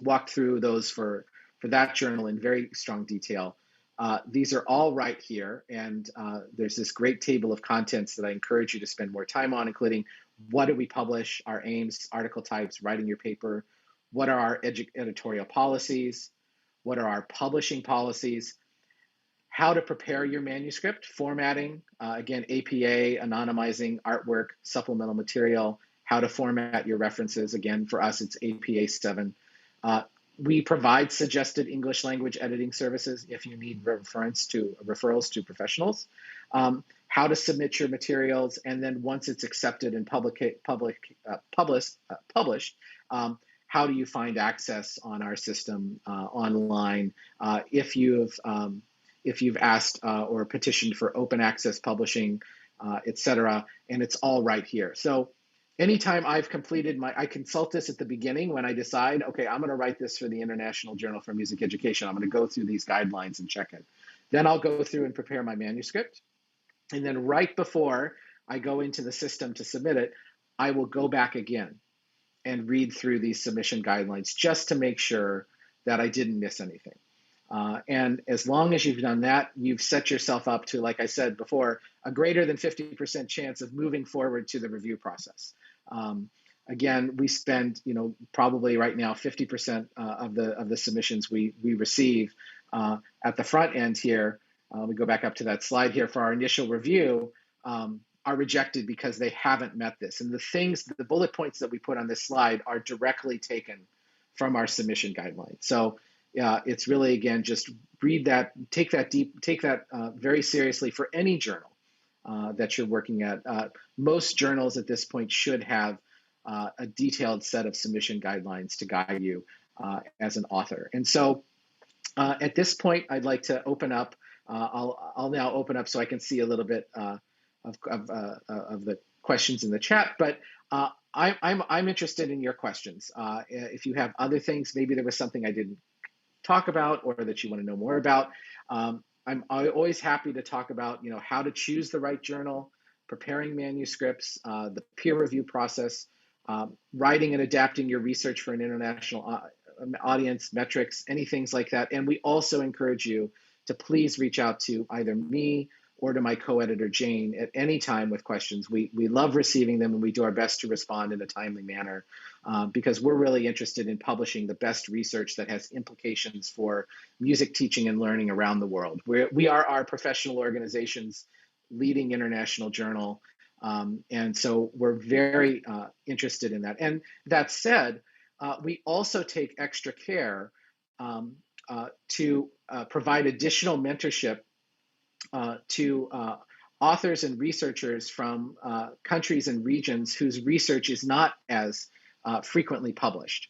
walked through those for that journal in very strong detail. These are all right here. And there's this great table of contents that I encourage you to spend more time on, including what do we publish, our aims, article types, writing your paper, what are our editorial policies, what are our publishing policies, how to prepare your manuscript, formatting, again, APA, anonymizing artwork, supplemental material, how to format your references. Again, for us, it's APA 7. We provide suggested English language editing services if you need referrals to professionals, how to submit your materials, and then once it's accepted and published, how do you find access on our system online if you've asked or petitioned for open access publishing, et cetera, and it's all right here. So anytime I've completed I consult this at the beginning when I decide, okay, I'm gonna write this for the International Journal for Music Education. I'm gonna go through these guidelines and check it. Then I'll go through and prepare my manuscript. And then right before I go into the system to submit it, I will go back again and read through these submission guidelines just to make sure that I didn't miss anything. And as long as you've done that, you've set yourself up to, like I said before, a greater than 50% chance of moving forward to the review process. Again, we spend, probably right now 50% of the submissions we receive at the front end here. We go back up to that slide here for our initial review. Are rejected because they haven't met this. And the bullet points that we put on this slide are directly taken from our submission guidelines. So it's really, again, just read that, take that very seriously for any journal that you're working at. Most journals at this point should have a detailed set of submission guidelines to guide you as an author. And so at this point, I'd like to open up, I'll now open up so I can see a little bit of the questions in the chat, but I'm interested in your questions. If you have other things, maybe there was something I didn't talk about or that you want to know more about. I'm always happy to talk about, how to choose the right journal, preparing manuscripts, the peer review process, writing and adapting your research for an international audience, metrics, any things like that. And we also encourage you to please reach out to either me or to my co-editor, Jane, at any time with questions. We love receiving them, and we do our best to respond in a timely manner because we're really interested in publishing the best research that has implications for music teaching and learning around the world. We are our professional organization's leading international journal, and so we're very interested in that. And that said, we also take extra care to provide additional mentorship to authors and researchers from countries and regions whose research is not as frequently published.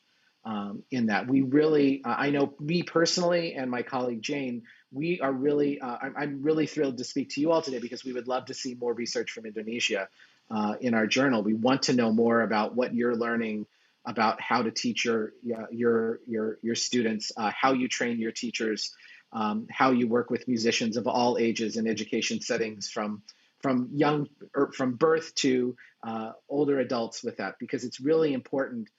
In that we really, I know me personally and my colleague Jane, we are really, I'm really thrilled to speak to you all today because we would love to see more research from Indonesia in our journal. We want to know more about what you're learning about how to teach your students, how you train your teachers, how you work with musicians of all ages in education settings from young or from birth to older adults with that, because it's really important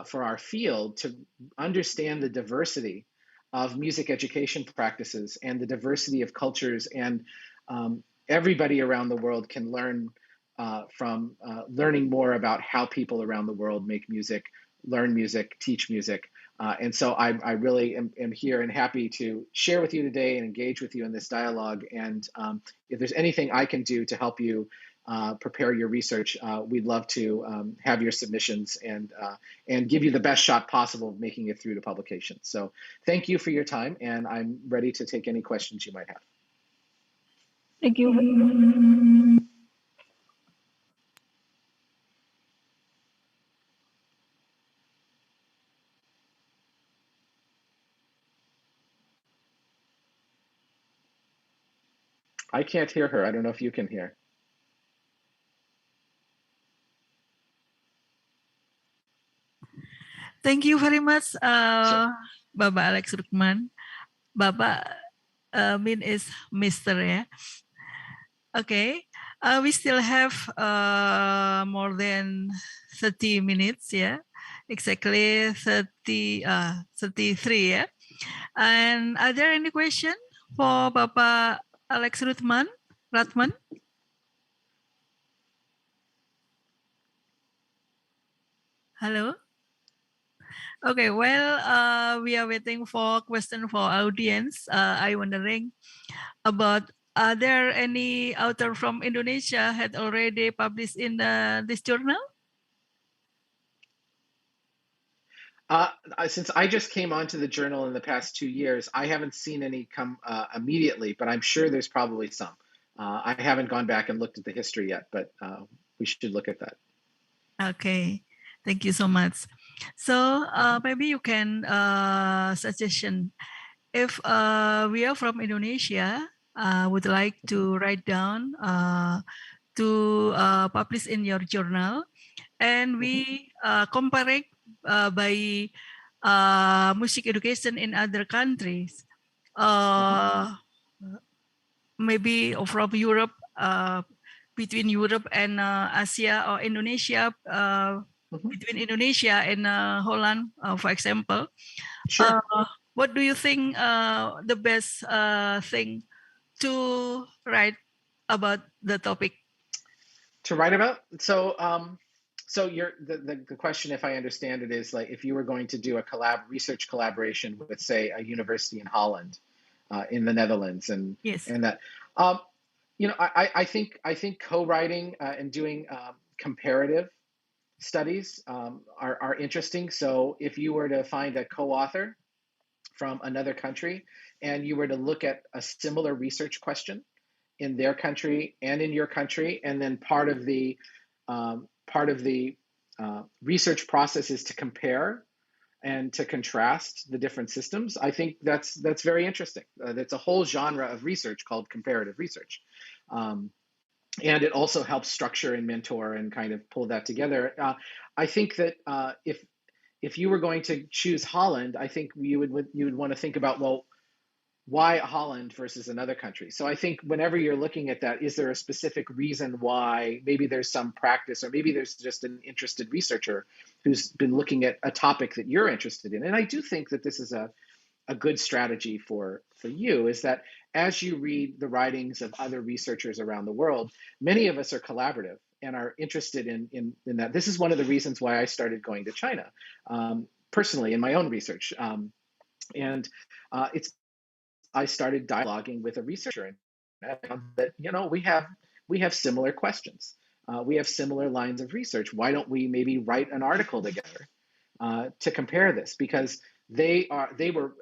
for our field to understand the diversity of music education practices and the diversity of cultures, and everybody around the world can learn from learning more about how people around the world make music, learn music, teach music. And so I really am here and happy to share with you today and engage with you in this dialogue. And if there's anything I can do to help you prepare your research, we'd love to have your submissions and give you the best shot possible of making it through to publication. So thank you for your time, and I'm ready to take any questions you might have. Thank you. I can't hear her. I don't know if you can hear. Thank you very much, Bapak Alex Rukman. Bapak Min is Mr. ya. Okay, we still have more than 30 minutes, yeah, exactly 33, yeah. And are there any question for Bapak Alex Ratman? Hello. Okay, well, we are waiting for question for audience. I wondering about, are there any author from Indonesia had already published in this journal? Since I just came onto the journal in the past 2 years, I haven't seen any come immediately, but I'm sure there's probably some. I haven't gone back and looked at the history yet, but we should look at that. Okay, thank you so much. So maybe you can suggestion, if we are from Indonesia, would like to write down to publish in your journal, and we compare by music education in other countries, maybe from Europe, between Europe and Asia, or Indonesia, between Indonesia and Holland, for example. Sure. What do you think the best thing to write about the topic? To write about? So, so the question, if I understand it, is like if you were going to do a research collaboration with, say, a university in Holland, in the Netherlands, and yes, and that, you know, I think co-writing and doing comparative studies are interesting. So if you were to find a co-author from another country and you were to look at a similar research question in their country and in your country, and then part of the research process is to compare and to contrast the different systems, I think that's very interesting. That's a whole genre of research called comparative research. And it also helps structure and mentor and kind of pull that together. I think that if you were going to choose Holland, I think you would want to think about, well, why Holland versus another country? So I think whenever you're looking at that, is there a specific reason why? Maybe there's some practice, or maybe there's just an interested researcher who's been looking at a topic that you're interested in. And I do think that this is a good strategy for you, is that as you read the writings of other researchers around the world, many of us are collaborative and are interested in that. This is one of the reasons why I started going to China, personally, in my own research. I started dialoguing with a researcher, and I found that, you know, we have similar questions. We have similar lines of research. Why don't we maybe write an article together to compare this? Because they were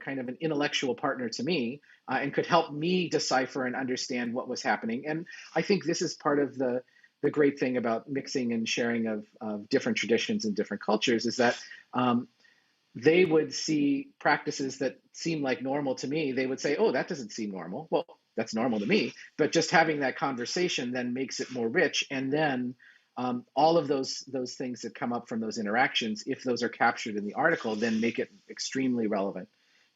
kind of an intellectual partner to me and could help me decipher and understand what was happening. And I think this is part of the great thing about mixing and sharing of different traditions and different cultures, is that they would see practices that seem like normal to me. They would say, oh, that doesn't seem normal. Well, that's normal to me. But just having that conversation then makes it more rich. And then all of those things that come up from those interactions, if those are captured in the article, then make it extremely relevant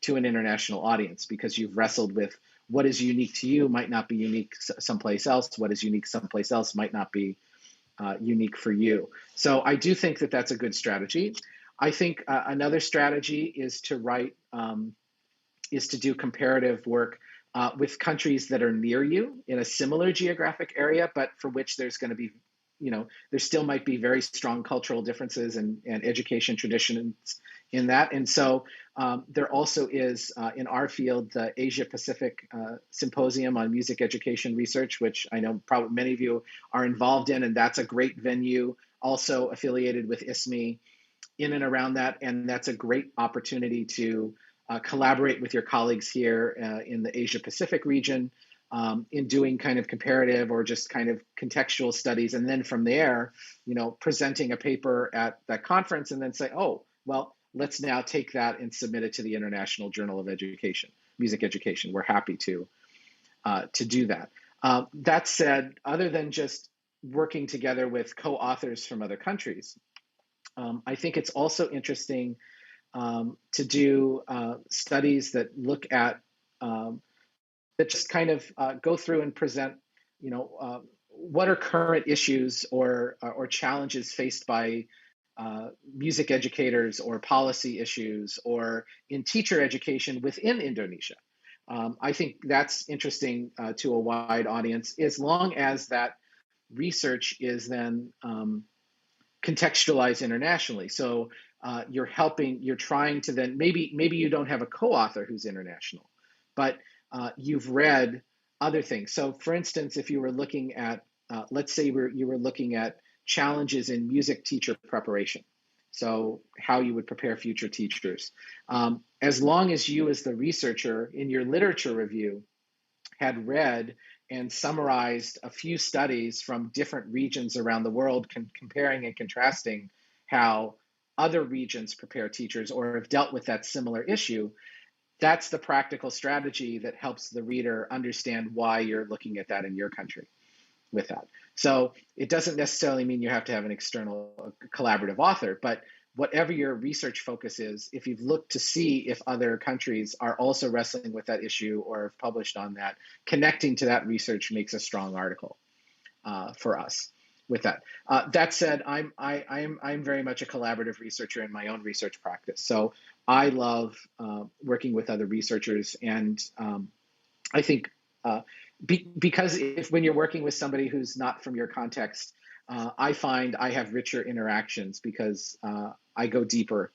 to an international audience, because you've wrestled with what is unique to you might not be unique someplace else. What is unique someplace else might not be unique for you. So I do think that that's a good strategy. I think another strategy is to write, is to do comparative work with countries that are near you in a similar geographic area, but for which there's going to be, there still might be very strong cultural differences and education traditions in that. And so there also is, in our field, the Asia-Pacific Symposium on Music Education Research, which I know probably many of you are involved in, and that's a great venue, also affiliated with ISME in and around that. And that's a great opportunity to collaborate with your colleagues here in the Asia-Pacific region in doing kind of comparative or just kind of contextual studies. And then from there, presenting a paper at that conference and then say, oh, well, let's now take that and submit it to the International Journal of Education, Music Education. We're happy to do that. That said, other than just working together with co-authors from other countries, I think it's also interesting to do studies that look at, that just kind of go through and present, what are current issues or challenges faced by music educators, or policy issues, or in teacher education within Indonesia. I think that's interesting to a wide audience, as long as that research is then contextualized internationally. So you're trying to then, maybe you don't have a co-author who's international, but you've read other things. So for instance, if you were looking at, let's say you were looking at challenges in music teacher preparation, so how you would prepare future teachers. As long as you as the researcher in your literature review had read and summarized a few studies from different regions around the world, comparing and contrasting how other regions prepare teachers or have dealt with that similar issue, that's the practical strategy that helps the reader understand why you're looking at that in your country with that. So it doesn't necessarily mean you have to have an external collaborative author, but whatever your research focus is, if you've looked to see if other countries are also wrestling with that issue or have published on that, connecting to that research makes a strong article for us with that. That said, I'm very much a collaborative researcher in my own research practice. So I love working with other researchers, and I think because when you're working with somebody who's not from your context, I find I have richer interactions because I go deeper.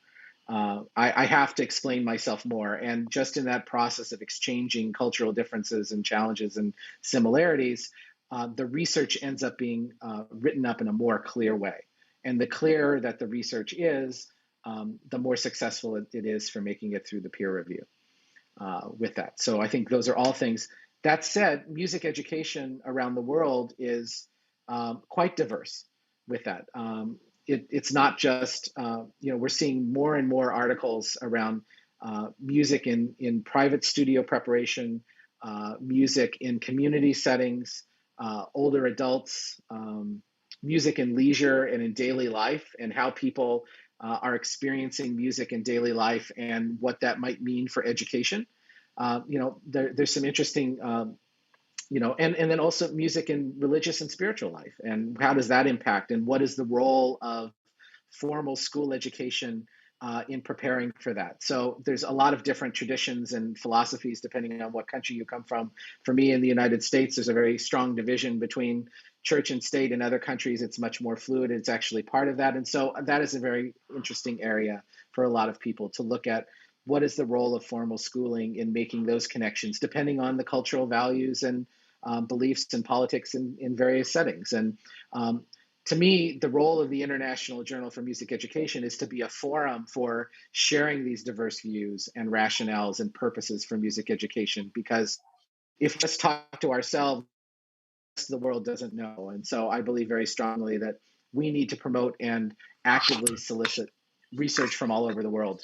I have to explain myself more. And just in that process of exchanging cultural differences and challenges and similarities, the research ends up being written up in a more clear way. And the clearer that the research is, the more successful it is for making it through the peer review with that. So I think those are all things. That said, music education around the world is quite diverse with that. It's not just, we're seeing more and more articles around music in private studio preparation, music in community settings, older adults, music in leisure and in daily life, and how people are experiencing music in daily life and what that might mean for education. There's some interesting, and then also music in religious and spiritual life, and how does that impact, and what is the role of formal school education in preparing for that. So there's a lot of different traditions and philosophies depending on what country you come from. For me in the United States, there's a very strong division between church and state. In other countries, it's much more fluid. It's actually part of that. And so that is a very interesting area for a lot of people to look at. What is the role of formal schooling in making those connections, depending on the cultural values and beliefs and politics in various settings? And to me, the role of the International Journal for Music Education is to be a forum for sharing these diverse views and rationales and purposes for music education, because if we just talk to ourselves, the world doesn't know. And so I believe very strongly that we need to promote and actively solicit research from all over the world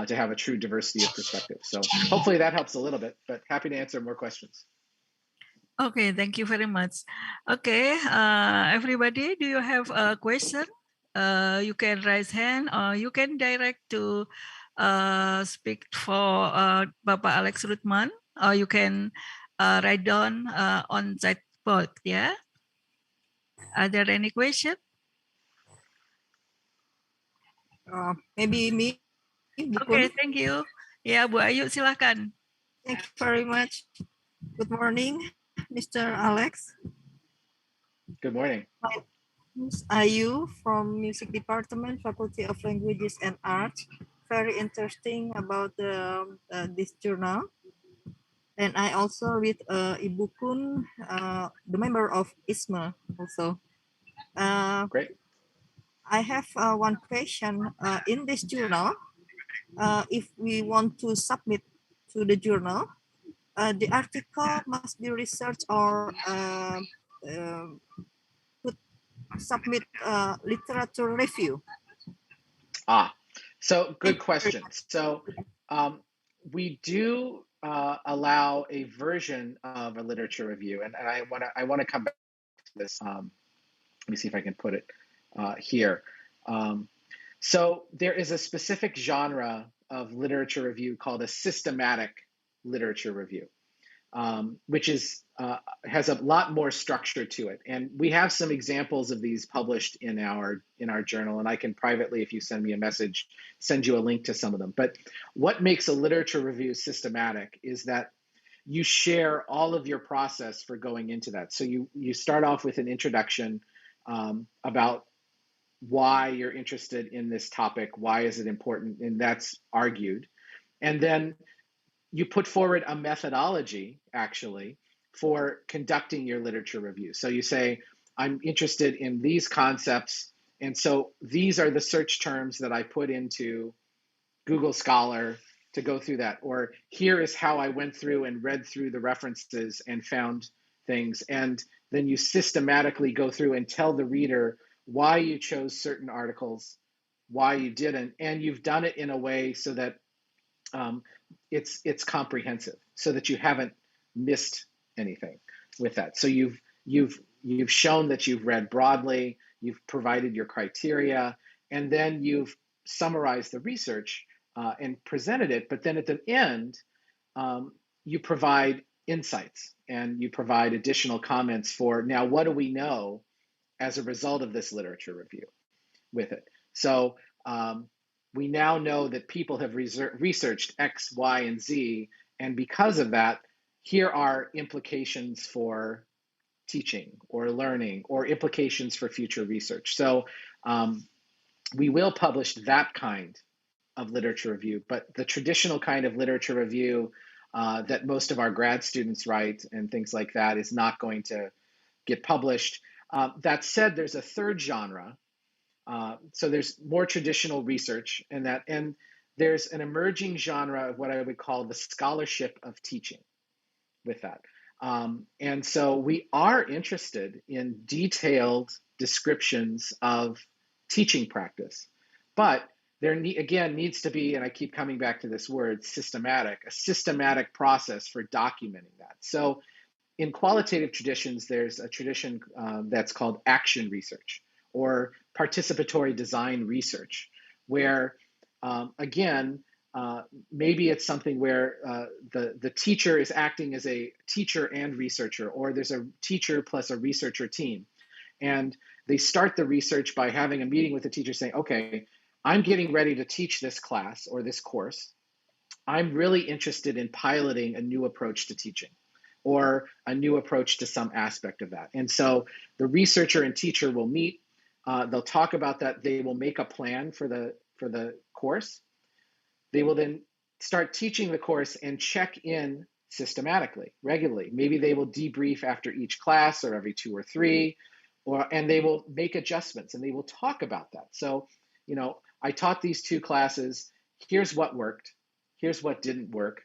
to have a true diversity of perspective. So hopefully that helps a little bit, but happy to answer more questions. Okay, thank you very much. Okay, everybody, do you have a question? You can raise hand or you can direct to speak for Bapak Alex Rutman, or you can write down on chat board, yeah? Are there any questions? Maybe me. Okay, thank you. Ya, Bu Ayu, silakan. Thank you very much. Good morning, Mr. Alex. Good morning. My name is Ayu from Music Department, Faculty of Languages and Arts. Very interesting about this journal. And I also read Ibu Kun, the member of ISMA also. Great. I have one question. In this journal, if we want to submit to the journal, the article must be researched or submit literature review. So good question. So we do allow a version of a literature review, and I want to come back to this. Let me see if I can put it here. So there is a specific genre of literature review called a systematic literature review, which is has a lot more structure to it. And we have some examples of these published in our journal, and I can privately, if you send me a message, send you a link to some of them. But what makes a literature review systematic is that you share all of your process for going into that. So you start off with an introduction about why you're interested in this topic, why is it important, and that's argued. And then you put forward a methodology, actually, for conducting your literature review. So you say, I'm interested in these concepts, and so these are the search terms that I put into Google Scholar to go through that. Or here is how I went through and read through the references and found things. And then you systematically go through and tell the reader why you chose certain articles, why you didn't, and you've done it in a way so that it's comprehensive, so that you haven't missed anything with that. So you've shown that you've read broadly, you've provided your criteria, and then you've summarized the research and presented it. But then at the end, you provide insights and you provide additional comments for, now what do we know as a result of this literature review with it? So we now know that people have researched X, Y, and Z, and because of that, here are implications for teaching or learning or implications for future research. So we will publish that kind of literature review, but the traditional kind of literature review that most of our grad students write and things like that is not going to get published. That said, there's a third genre. So there's more traditional research and there's an emerging genre of what I would call the scholarship of teaching with that. And so we are interested in detailed descriptions of teaching practice, but there again needs to be, and I keep coming back to this word, systematic, a systematic process for documenting that. So in qualitative traditions, there's a tradition that's called action research or participatory design research, where again, maybe it's something where the teacher is acting as a teacher and researcher, or there's a teacher plus a researcher team. And they start the research by having a meeting with the teacher saying, okay, I'm getting ready to teach this class or this course. I'm really interested in piloting a new approach to teaching or a new approach to some aspect of that. And so the researcher and teacher will meet, they'll talk about that, they will make a plan for the course. They will then start teaching the course and check in systematically, regularly. Maybe they will debrief after each class or every 2 or 3, and they will make adjustments and they will talk about that. So, you know, I taught these 2 classes. Here's what worked. Here's what didn't work.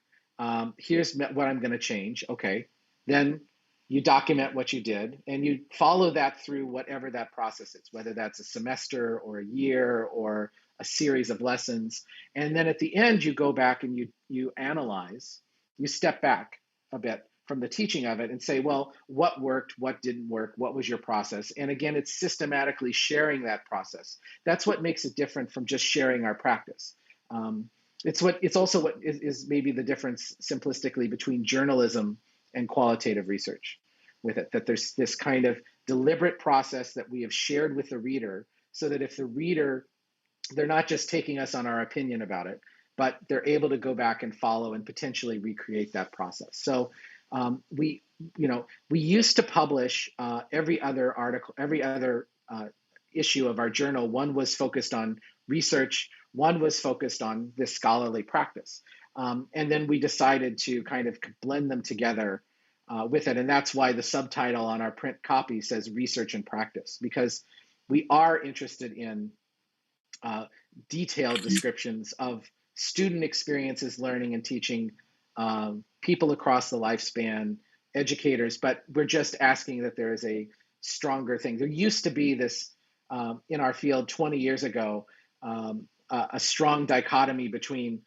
Here's what I'm going to change. Okay. Then you document what you did and you follow that through whatever that process is, whether that's a semester or a year or a series of lessons. And then at the end, you go back and you analyze, you step back a bit from the teaching of it and say, well, what worked, what didn't work, what was your process? And again, it's systematically sharing that process. That's what makes it different from just sharing our practice. It's also what is maybe the difference simplistically between journalism and qualitative research with it, that there's this kind of deliberate process that we have shared with the reader so that if the reader, they're not just taking us on our opinion about it, but they're able to go back and follow and potentially recreate that process. So we used to publish every other article, every other issue of our journal. One was focused on research, one was focused on this scholarly practice. And then we decided to kind of blend them together with it. And that's why the subtitle on our print copy says research and practice, because we are interested in detailed descriptions of student experiences, learning and teaching, people across the lifespan, educators, but we're just asking that there is a stronger thing. There used to be this, in our field 20 years ago, a strong dichotomy between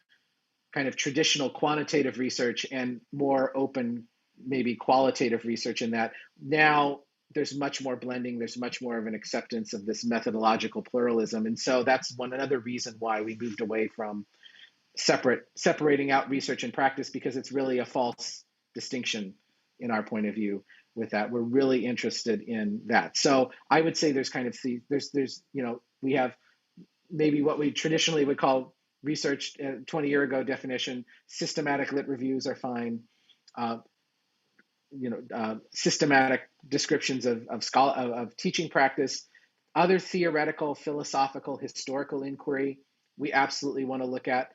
kind of traditional quantitative research and more open, maybe qualitative research in that. Now there's much more blending, there's much more of an acceptance of this methodological pluralism. And so that's another reason why we moved away from separating out research and practice, because it's really a false distinction in our point of view with that. We're really interested in that. So I would say there's kind of, we have maybe what we traditionally would call research 20 year ago definition. Systematic lit reviews are fine. Systematic descriptions of teaching practice, other theoretical, philosophical, historical inquiry, we absolutely want to look at.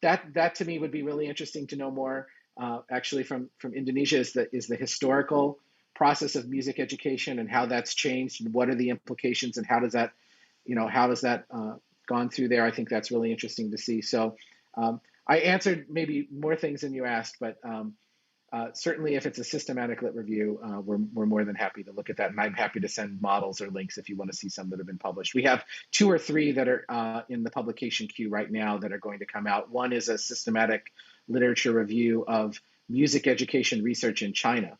That to me would be really interesting to know more. Actually, from Indonesia is the historical process of music education and how that's changed and what are the implications and how does that gone through there. I think that's really interesting to see. So I answered maybe more things than you asked, but certainly if it's a systematic lit review, we're more than happy to look at that. And I'm happy to send models or links if you want to see some that have been published. We have 2 or 3 that are in the publication queue right now that are going to come out. One is a systematic literature review of music education research in China,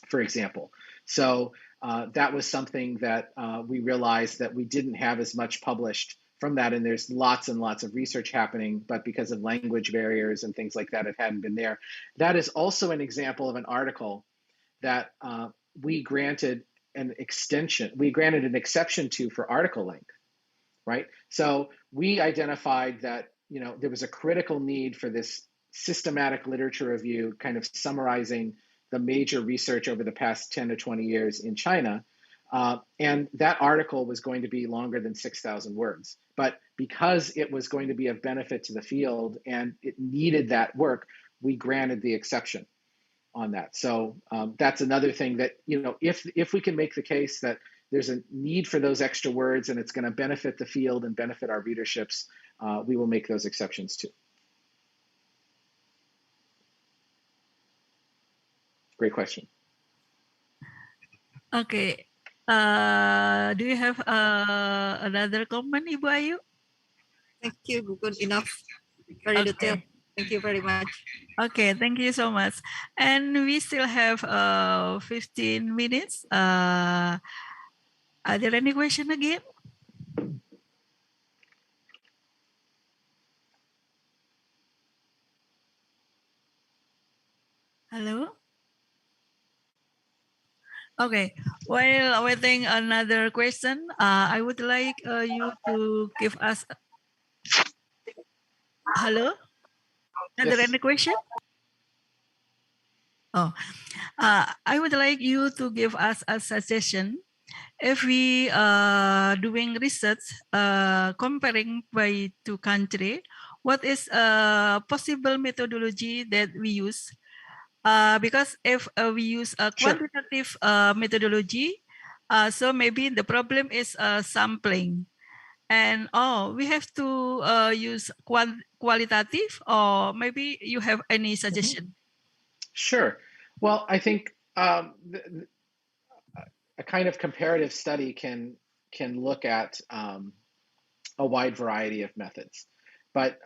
for example. So that was something that we realized that we didn't have as much published from that, and there's lots and lots of research happening, but because of language barriers and things like that, it hadn't been there. That is also an example of an article that we granted an exception to for article length, right? So we identified that there was a critical need for this systematic literature review, kind of summarizing the major research over the past 10 to 20 years in China. And that article was going to be longer than 6,000 words. But because it was going to be of benefit to the field and it needed that work, we granted the exception on that. So that's another thing that, if we can make the case that there's a need for those extra words and it's going to benefit the field and benefit our readerships, we will make those exceptions too. Great question. Okay. Do you have another comment, Ibu Ayu? Thank you. Good enough. Very detailed. Thank you very much. Okay, thank you so much. And we still have 15 minutes. Are there any question again? Hello? Okay, while awaiting another question, I would like you to give us. Hello? Are there any question? Oh, I would like you to give us a suggestion. If we are doing research comparing by 2 countries, what is a possible methodology that we use? Because if we use a quantitative methodology, So maybe the problem is sampling. And we have to use qualitative, or maybe you have any suggestion? Sure. Well, I think a kind of comparative study can look at a wide variety of methods. But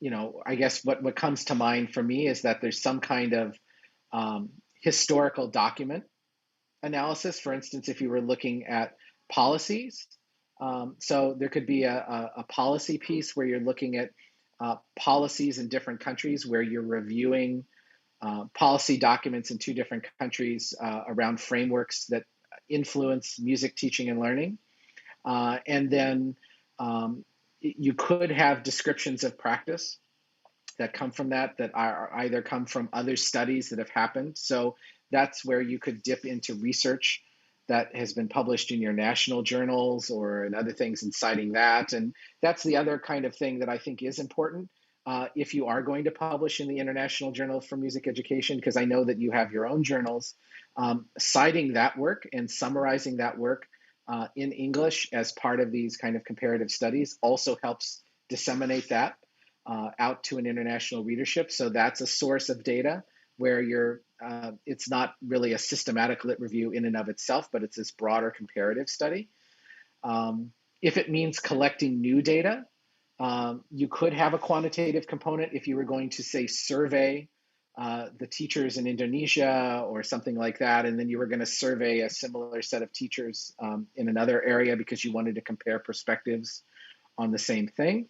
you know, I guess what comes to mind for me is that there's some kind of historical document analysis. For instance, if you were looking at policies, so there could be a policy piece where you're looking at policies in different countries, where you're reviewing policy documents in two different countries around frameworks that influence music teaching and learning. And then you could have descriptions of practice that come from that are either come from other studies that have happened. So that's where you could dip into research that has been published in your national journals or in other things and citing that. And that's the other kind of thing that I think is important if you are going to publish in the International Journal for Music Education, because I know that you have your own journals, citing that work and summarizing that work in English as part of these kind of comparative studies also helps disseminate that out to an international readership. So that's a source of data where you're, it's not really a systematic lit review in and of itself, but it's this broader comparative study. If it means collecting new data, you could have a quantitative component if you were going to, say, survey the teachers in Indonesia or something like that, and then you were going to survey a similar set of teachers in another area because you wanted to compare perspectives on the same thing.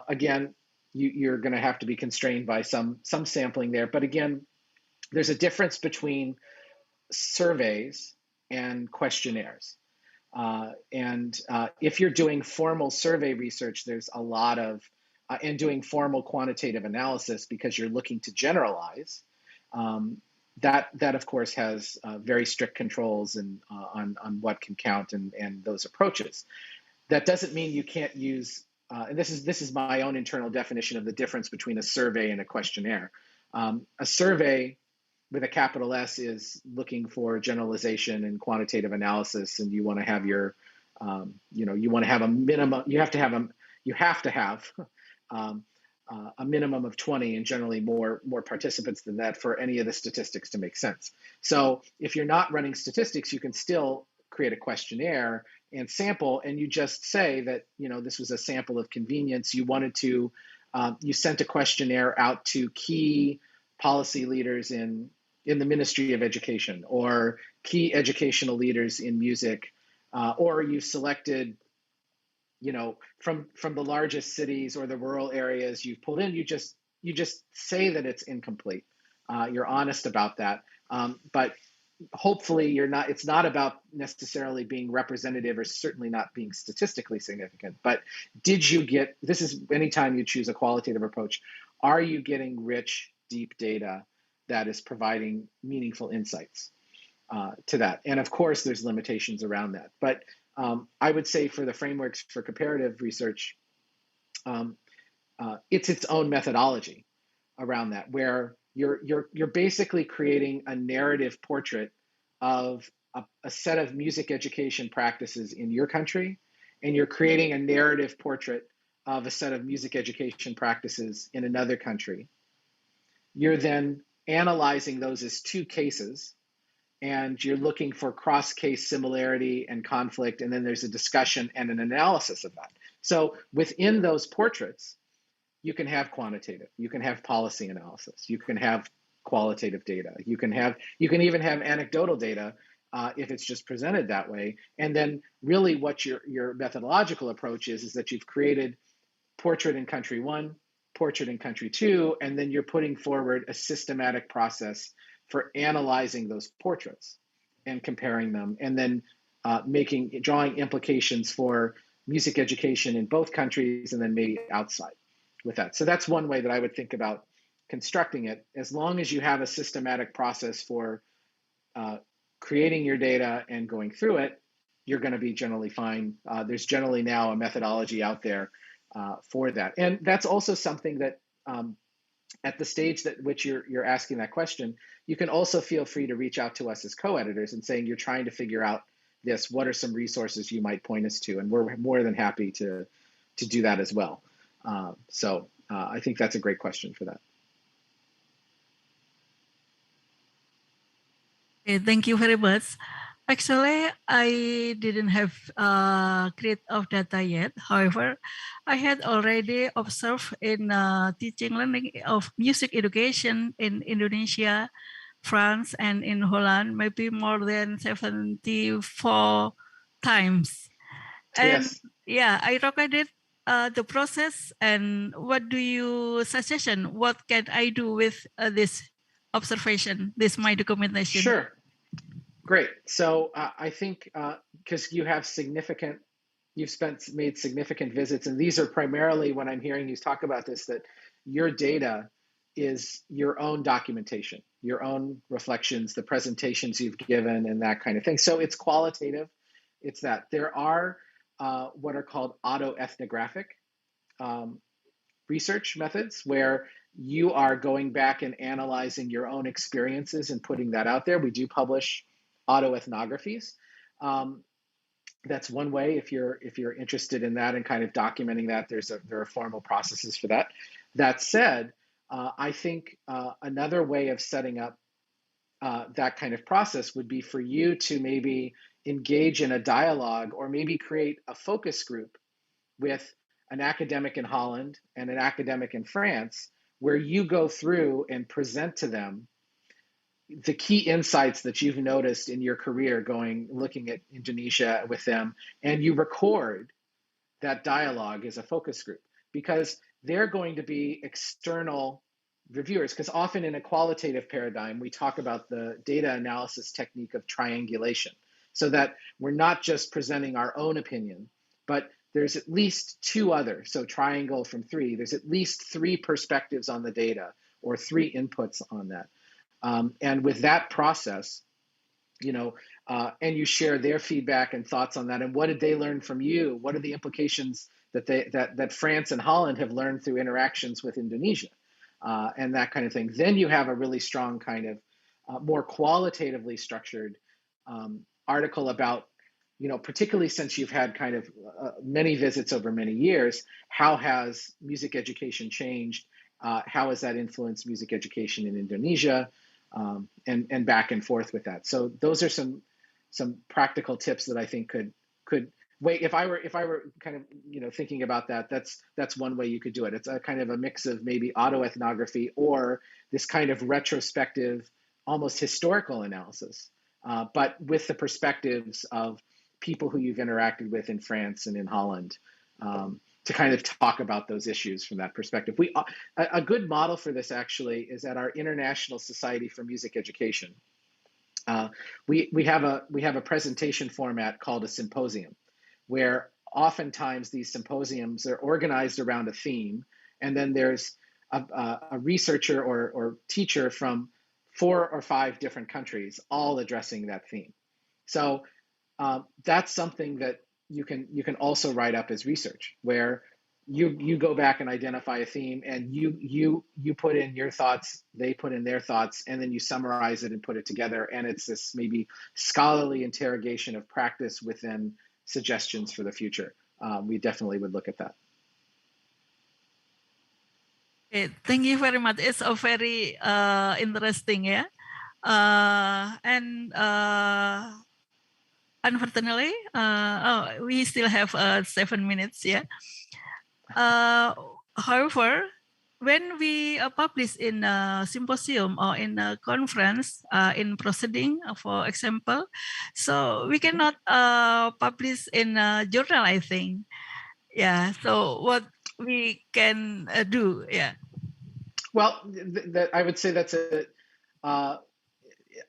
Again, you're going to have to be constrained by some sampling there. But again, there's a difference between surveys and questionnaires. If you're doing formal survey research, there's a lot of, and doing formal quantitative analysis because you're looking to generalize, that of course has very strict controls and on what can count and those approaches. That doesn't mean you can't use, and this is my own internal definition of the difference between a survey and a questionnaire. A survey with a capital S is looking for generalization and quantitative analysis, and you want to have your, you want to have a minimum. You have to have a minimum of 20, and generally more participants than that for any of the statistics to make sense. So if you're not running statistics, you can still create a questionnaire and sample, and you just say that this was a sample of convenience. You wanted to, you sent a questionnaire out to key policy leaders in the Ministry of Education or key educational leaders in music, or you selected, from the largest cities or the rural areas you've pulled in. You just say that it's incomplete. You're honest about that, but hopefully it's not about necessarily being representative or certainly not being statistically significant. But did you get? This is anytime you choose a qualitative approach. Are you getting rich, deep data that is providing meaningful insights to that? And of course, there's limitations around that. But I would say for the frameworks for comparative research, it's its own methodology around that, where you're basically creating a narrative portrait of a set of music education practices in your country, and you're creating a narrative portrait of a set of music education practices in another country. You're then analyzing those as two cases, and you're looking for cross-case similarity and conflict, and then there's a discussion and an analysis of that. So within those portraits, you can have quantitative, you can have policy analysis, you can have qualitative data, you can even have anecdotal data if it's just presented that way. And then really what your methodological approach is that you've created portrait in country one, portrait in country two, and then you're putting forward a systematic process for analyzing those portraits and comparing them, and then drawing implications for music education in both countries and then maybe outside with that. So that's one way that I would think about constructing it. As long as you have a systematic process for creating your data and going through it, you're going to be generally fine. There's generally now a methodology out there for that. And that's also something that at the stage that which you're asking that question, you can also feel free to reach out to us as co-editors and saying you're trying to figure out this, what are some resources you might point us to? And we're more than happy to do that as well. So I think that's a great question for that. Okay, thank you very much. Actually, I didn't have grid of data yet. However, I had already observed in teaching learning of music education in Indonesia, France, and in Holland, maybe more than 74 times. And yes. yeah, I recorded the process. And what do you suggestion? What can I do with this observation, this my documentation? Sure. Great. So I think because you have you've made significant visits, and these are primarily when I'm hearing you talk about this, that your data is your own documentation, your own reflections, the presentations you've given, and that kind of thing. So it's qualitative. It's that there are what are called autoethnographic research methods where you are going back and analyzing your own experiences and putting that out there. We do publish autoethnographies. That's one way if you're interested in that and kind of documenting that. There are formal processes for that. That said, I think another way of setting up that kind of process would be for you to maybe engage in a dialogue or maybe create a focus group with an academic in Holland and an academic in France, where you go through and present to them the key insights that you've noticed in your career looking at Indonesia with them, and you record that dialogue as a focus group, because they're going to be external reviewers. Because often in a qualitative paradigm, we talk about the data analysis technique of triangulation, so that we're not just presenting our own opinion, but there's at least two others. So triangle from three, there's at least three perspectives on the data or three inputs on that. And with that process, and you share their feedback and thoughts on that, and what did they learn from you? What are the implications that France and Holland have learned through interactions with Indonesia, and that kind of thing? Then you have a really strong kind of more qualitatively structured article about, particularly since you've had kind of many visits over many years, how has music education changed? How has that influenced music education in Indonesia? And back and forth with that. So those are some practical tips that I think could wait. If I were kind of thinking about that, that's one way you could do it. It's a kind of a mix of maybe autoethnography or this kind of retrospective, almost historical analysis, but with the perspectives of people who you've interacted with in France and in Holland, to kind of talk about those issues from that perspective. A good model for this actually is at our International Society for Music Education. We have a presentation format called a symposium, where oftentimes these symposiums are organized around a theme, and then there's a researcher or teacher from 4 or 5 different countries all addressing that theme. So that's something that you can also write up as research, where you go back and identify a theme, and you put in your thoughts, they put in their thoughts, and then you summarize it and put it together. And it's this maybe scholarly interrogation of practice within suggestions for the future. We definitely would look at that. Okay, thank you very much. It's a very interesting, yeah. Unfortunately, we still have 7 minutes, yeah. However, when we publish in a symposium or in a conference, in proceeding, for example, so we cannot publish in a journal, I think. Yeah, so what we can do, yeah. Well, I would say that's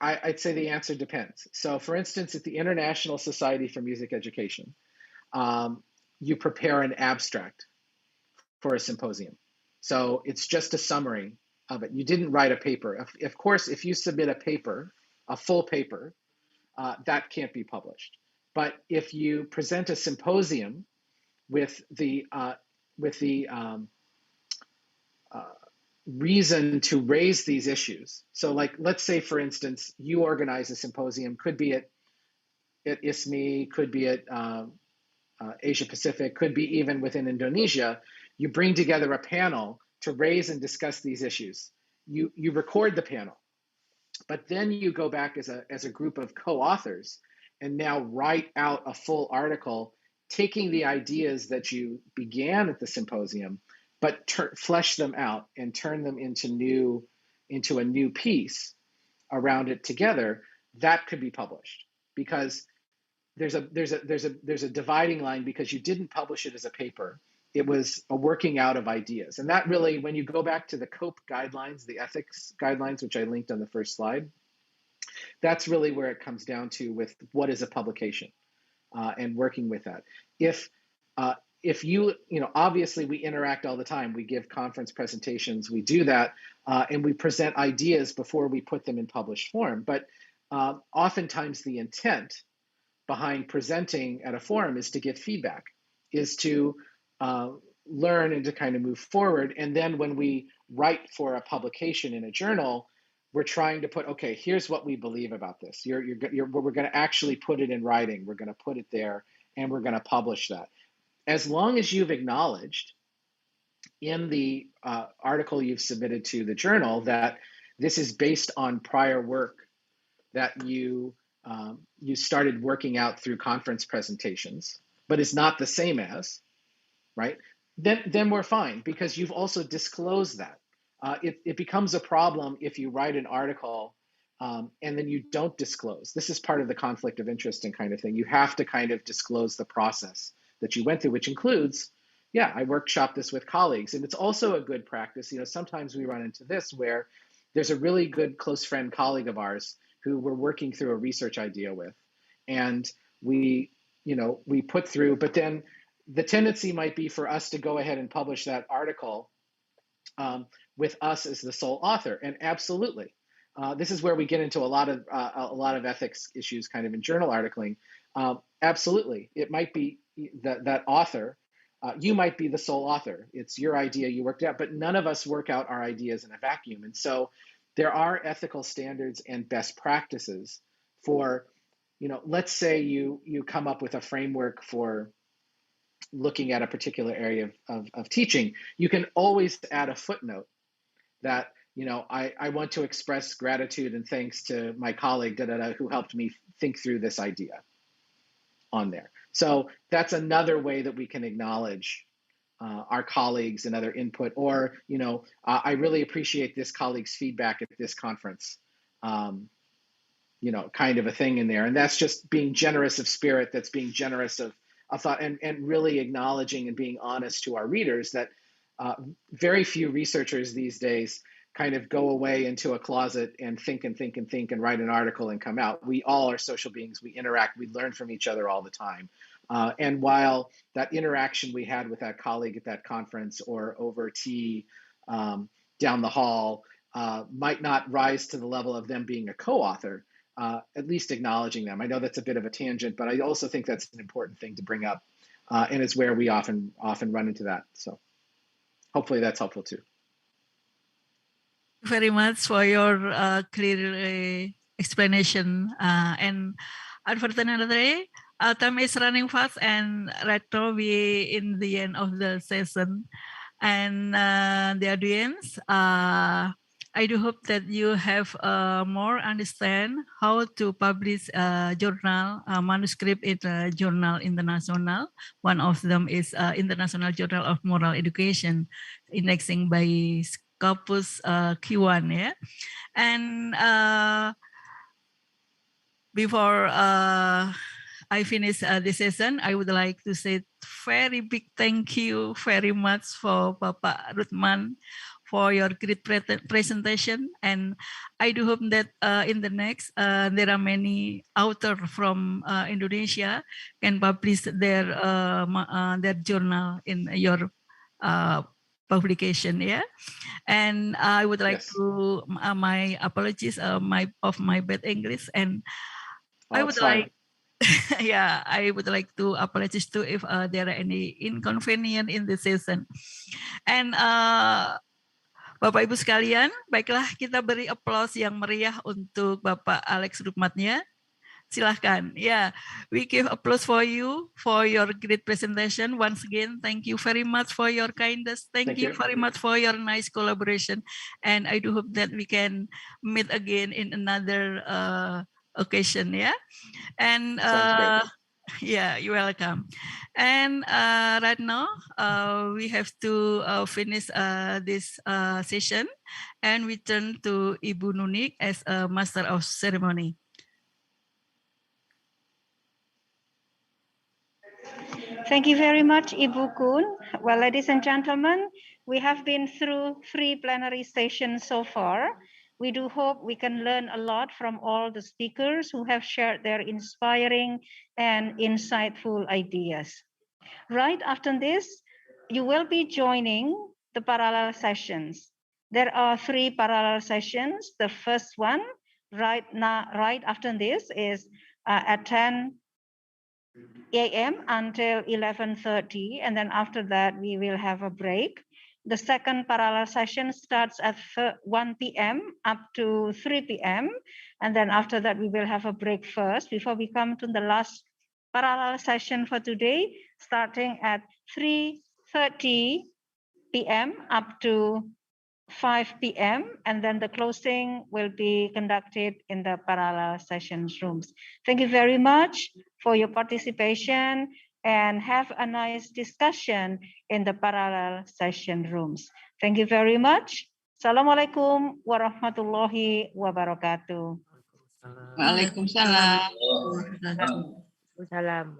I'd say the answer depends. So for instance, at the International Society for Music Education, you prepare an abstract for a symposium. So it's just a summary of it. You didn't write a paper. Of course, if you submit a paper, a full paper, that can't be published. But if you present a symposium with the reason to raise these issues. So like, let's say, for instance, you organize a symposium, could be at at ISME, could be at Asia-Pacific, could be even within Indonesia, you bring together a panel to raise and discuss these issues. You record the panel, but then you go back as a group of co-authors and now write out a full article, taking the ideas that you began at the symposium, but flesh them out and turn them into a new piece around it together. That could be published, because there's a dividing line, because you didn't publish it as a paper. It was a working out of ideas. And that really, when you go back to the COPE guidelines, the ethics guidelines, which I linked on the first slide, that's really where it comes down to with what is a publication and working with that. If you obviously we interact all the time. We give conference presentations, we do that, and we present ideas before we put them in published form. But oftentimes the intent behind presenting at a forum is to get feedback, is to learn and to kind of move forward. And then when we write for a publication in a journal, we're trying to put, okay, here's what we believe about this. We're going to actually put it in writing. We're going to put it there, and we're going to publish that. As long as you've acknowledged in the article you've submitted to the journal that this is based on prior work that you started working out through conference presentations, but is not the same as, right? Then we're fine, because you've also disclosed that. It becomes a problem if you write an article and then you don't disclose. This is part of the conflict of interest and kind of thing. You have to kind of disclose the process that you went through, which includes, yeah, I workshop this with colleagues. And it's also a good practice. Sometimes we run into this where there's a really good close friend colleague of ours who we're working through a research idea with. And we put through, but then the tendency might be for us to go ahead and publish that article with us as the sole author. And absolutely, this is where we get into a lot of ethics issues kind of in journal articling. Absolutely, it might be that author, you might be the sole author. It's your idea, you worked out, but none of us work out our ideas in a vacuum. And so there are ethical standards and best practices for, let's say you come up with a framework for looking at a particular area of teaching. You can always add a footnote that, I want to express gratitude and thanks to my colleague, who helped me think through this idea on there. So that's another way that we can acknowledge our colleagues and other input, or, I really appreciate this colleague's feedback at this conference, kind of a thing in there. And that's just being generous of spirit, that's being generous of thought, and really acknowledging and being honest to our readers that very few researchers these days kind of go away into a closet and think and write an article and come out. We all are social beings. We interact. We learn from each other all the time. And while that interaction we had with that colleague at that conference or over tea down the hall might not rise to the level of them being a co-author, at least acknowledging them. I know that's a bit of a tangent, but I also think that's an important thing to bring up. And it's where we often run into that. So hopefully that's helpful too. Very much for your clear explanation. And unfortunately, time is running fast, and right now we in the end of the session. And the audience, I do hope that you have more understand how to publish a journal, a manuscript in a journal international. One of them is International Journal of Moral Education, indexing by Scopus Q1, yeah. And before I finish this session, I would like to say very big thank you very much for Bapak Rutman for your great presentation. And I do hope that in the next, there are many authors from Indonesia can publish their journal in your publication, yeah. And I would like to my apologies of my bad English, and I would like yeah, I would like to apologize too if there are any inconvenience in the session. And Bapak Ibu sekalian, baiklah kita beri aplaus yang meriah untuk Bapak Alex Rutmannya. Silahkan. Yeah, we give applause for you for your great presentation. Once again, thank you very much for your kindness. Thank you very much for your nice collaboration. And I do hope that we can meet again in another occasion. Yeah. And yeah, you're welcome. And right now, we have to finish this session, and we turn to Ibu Nunik as a master of ceremony. Thank you very much, Ibu Kun. Well, ladies and gentlemen, we have been through 3 plenary sessions so far. We do hope we can learn a lot from all the speakers who have shared their inspiring and insightful ideas. Right after this, you will be joining the parallel sessions. There are 3 parallel sessions. The first one, right after this, is at 10 a.m. until 11:30, and then after that we will have a break. The second parallel session starts at 1 p.m. up to 3 p.m. and then after that we will have a break first before we come to the last parallel session for today, starting at 3:30 p.m. up to 5 p.m. and then the closing will be conducted in the parallel sessions rooms. Thank you very much for your participation and have a nice discussion in the parallel session rooms. Thank you very much. Assalamualaikum warahmatullahi wabarakatuh. Waalaikumsalam. Waalaikumsalam.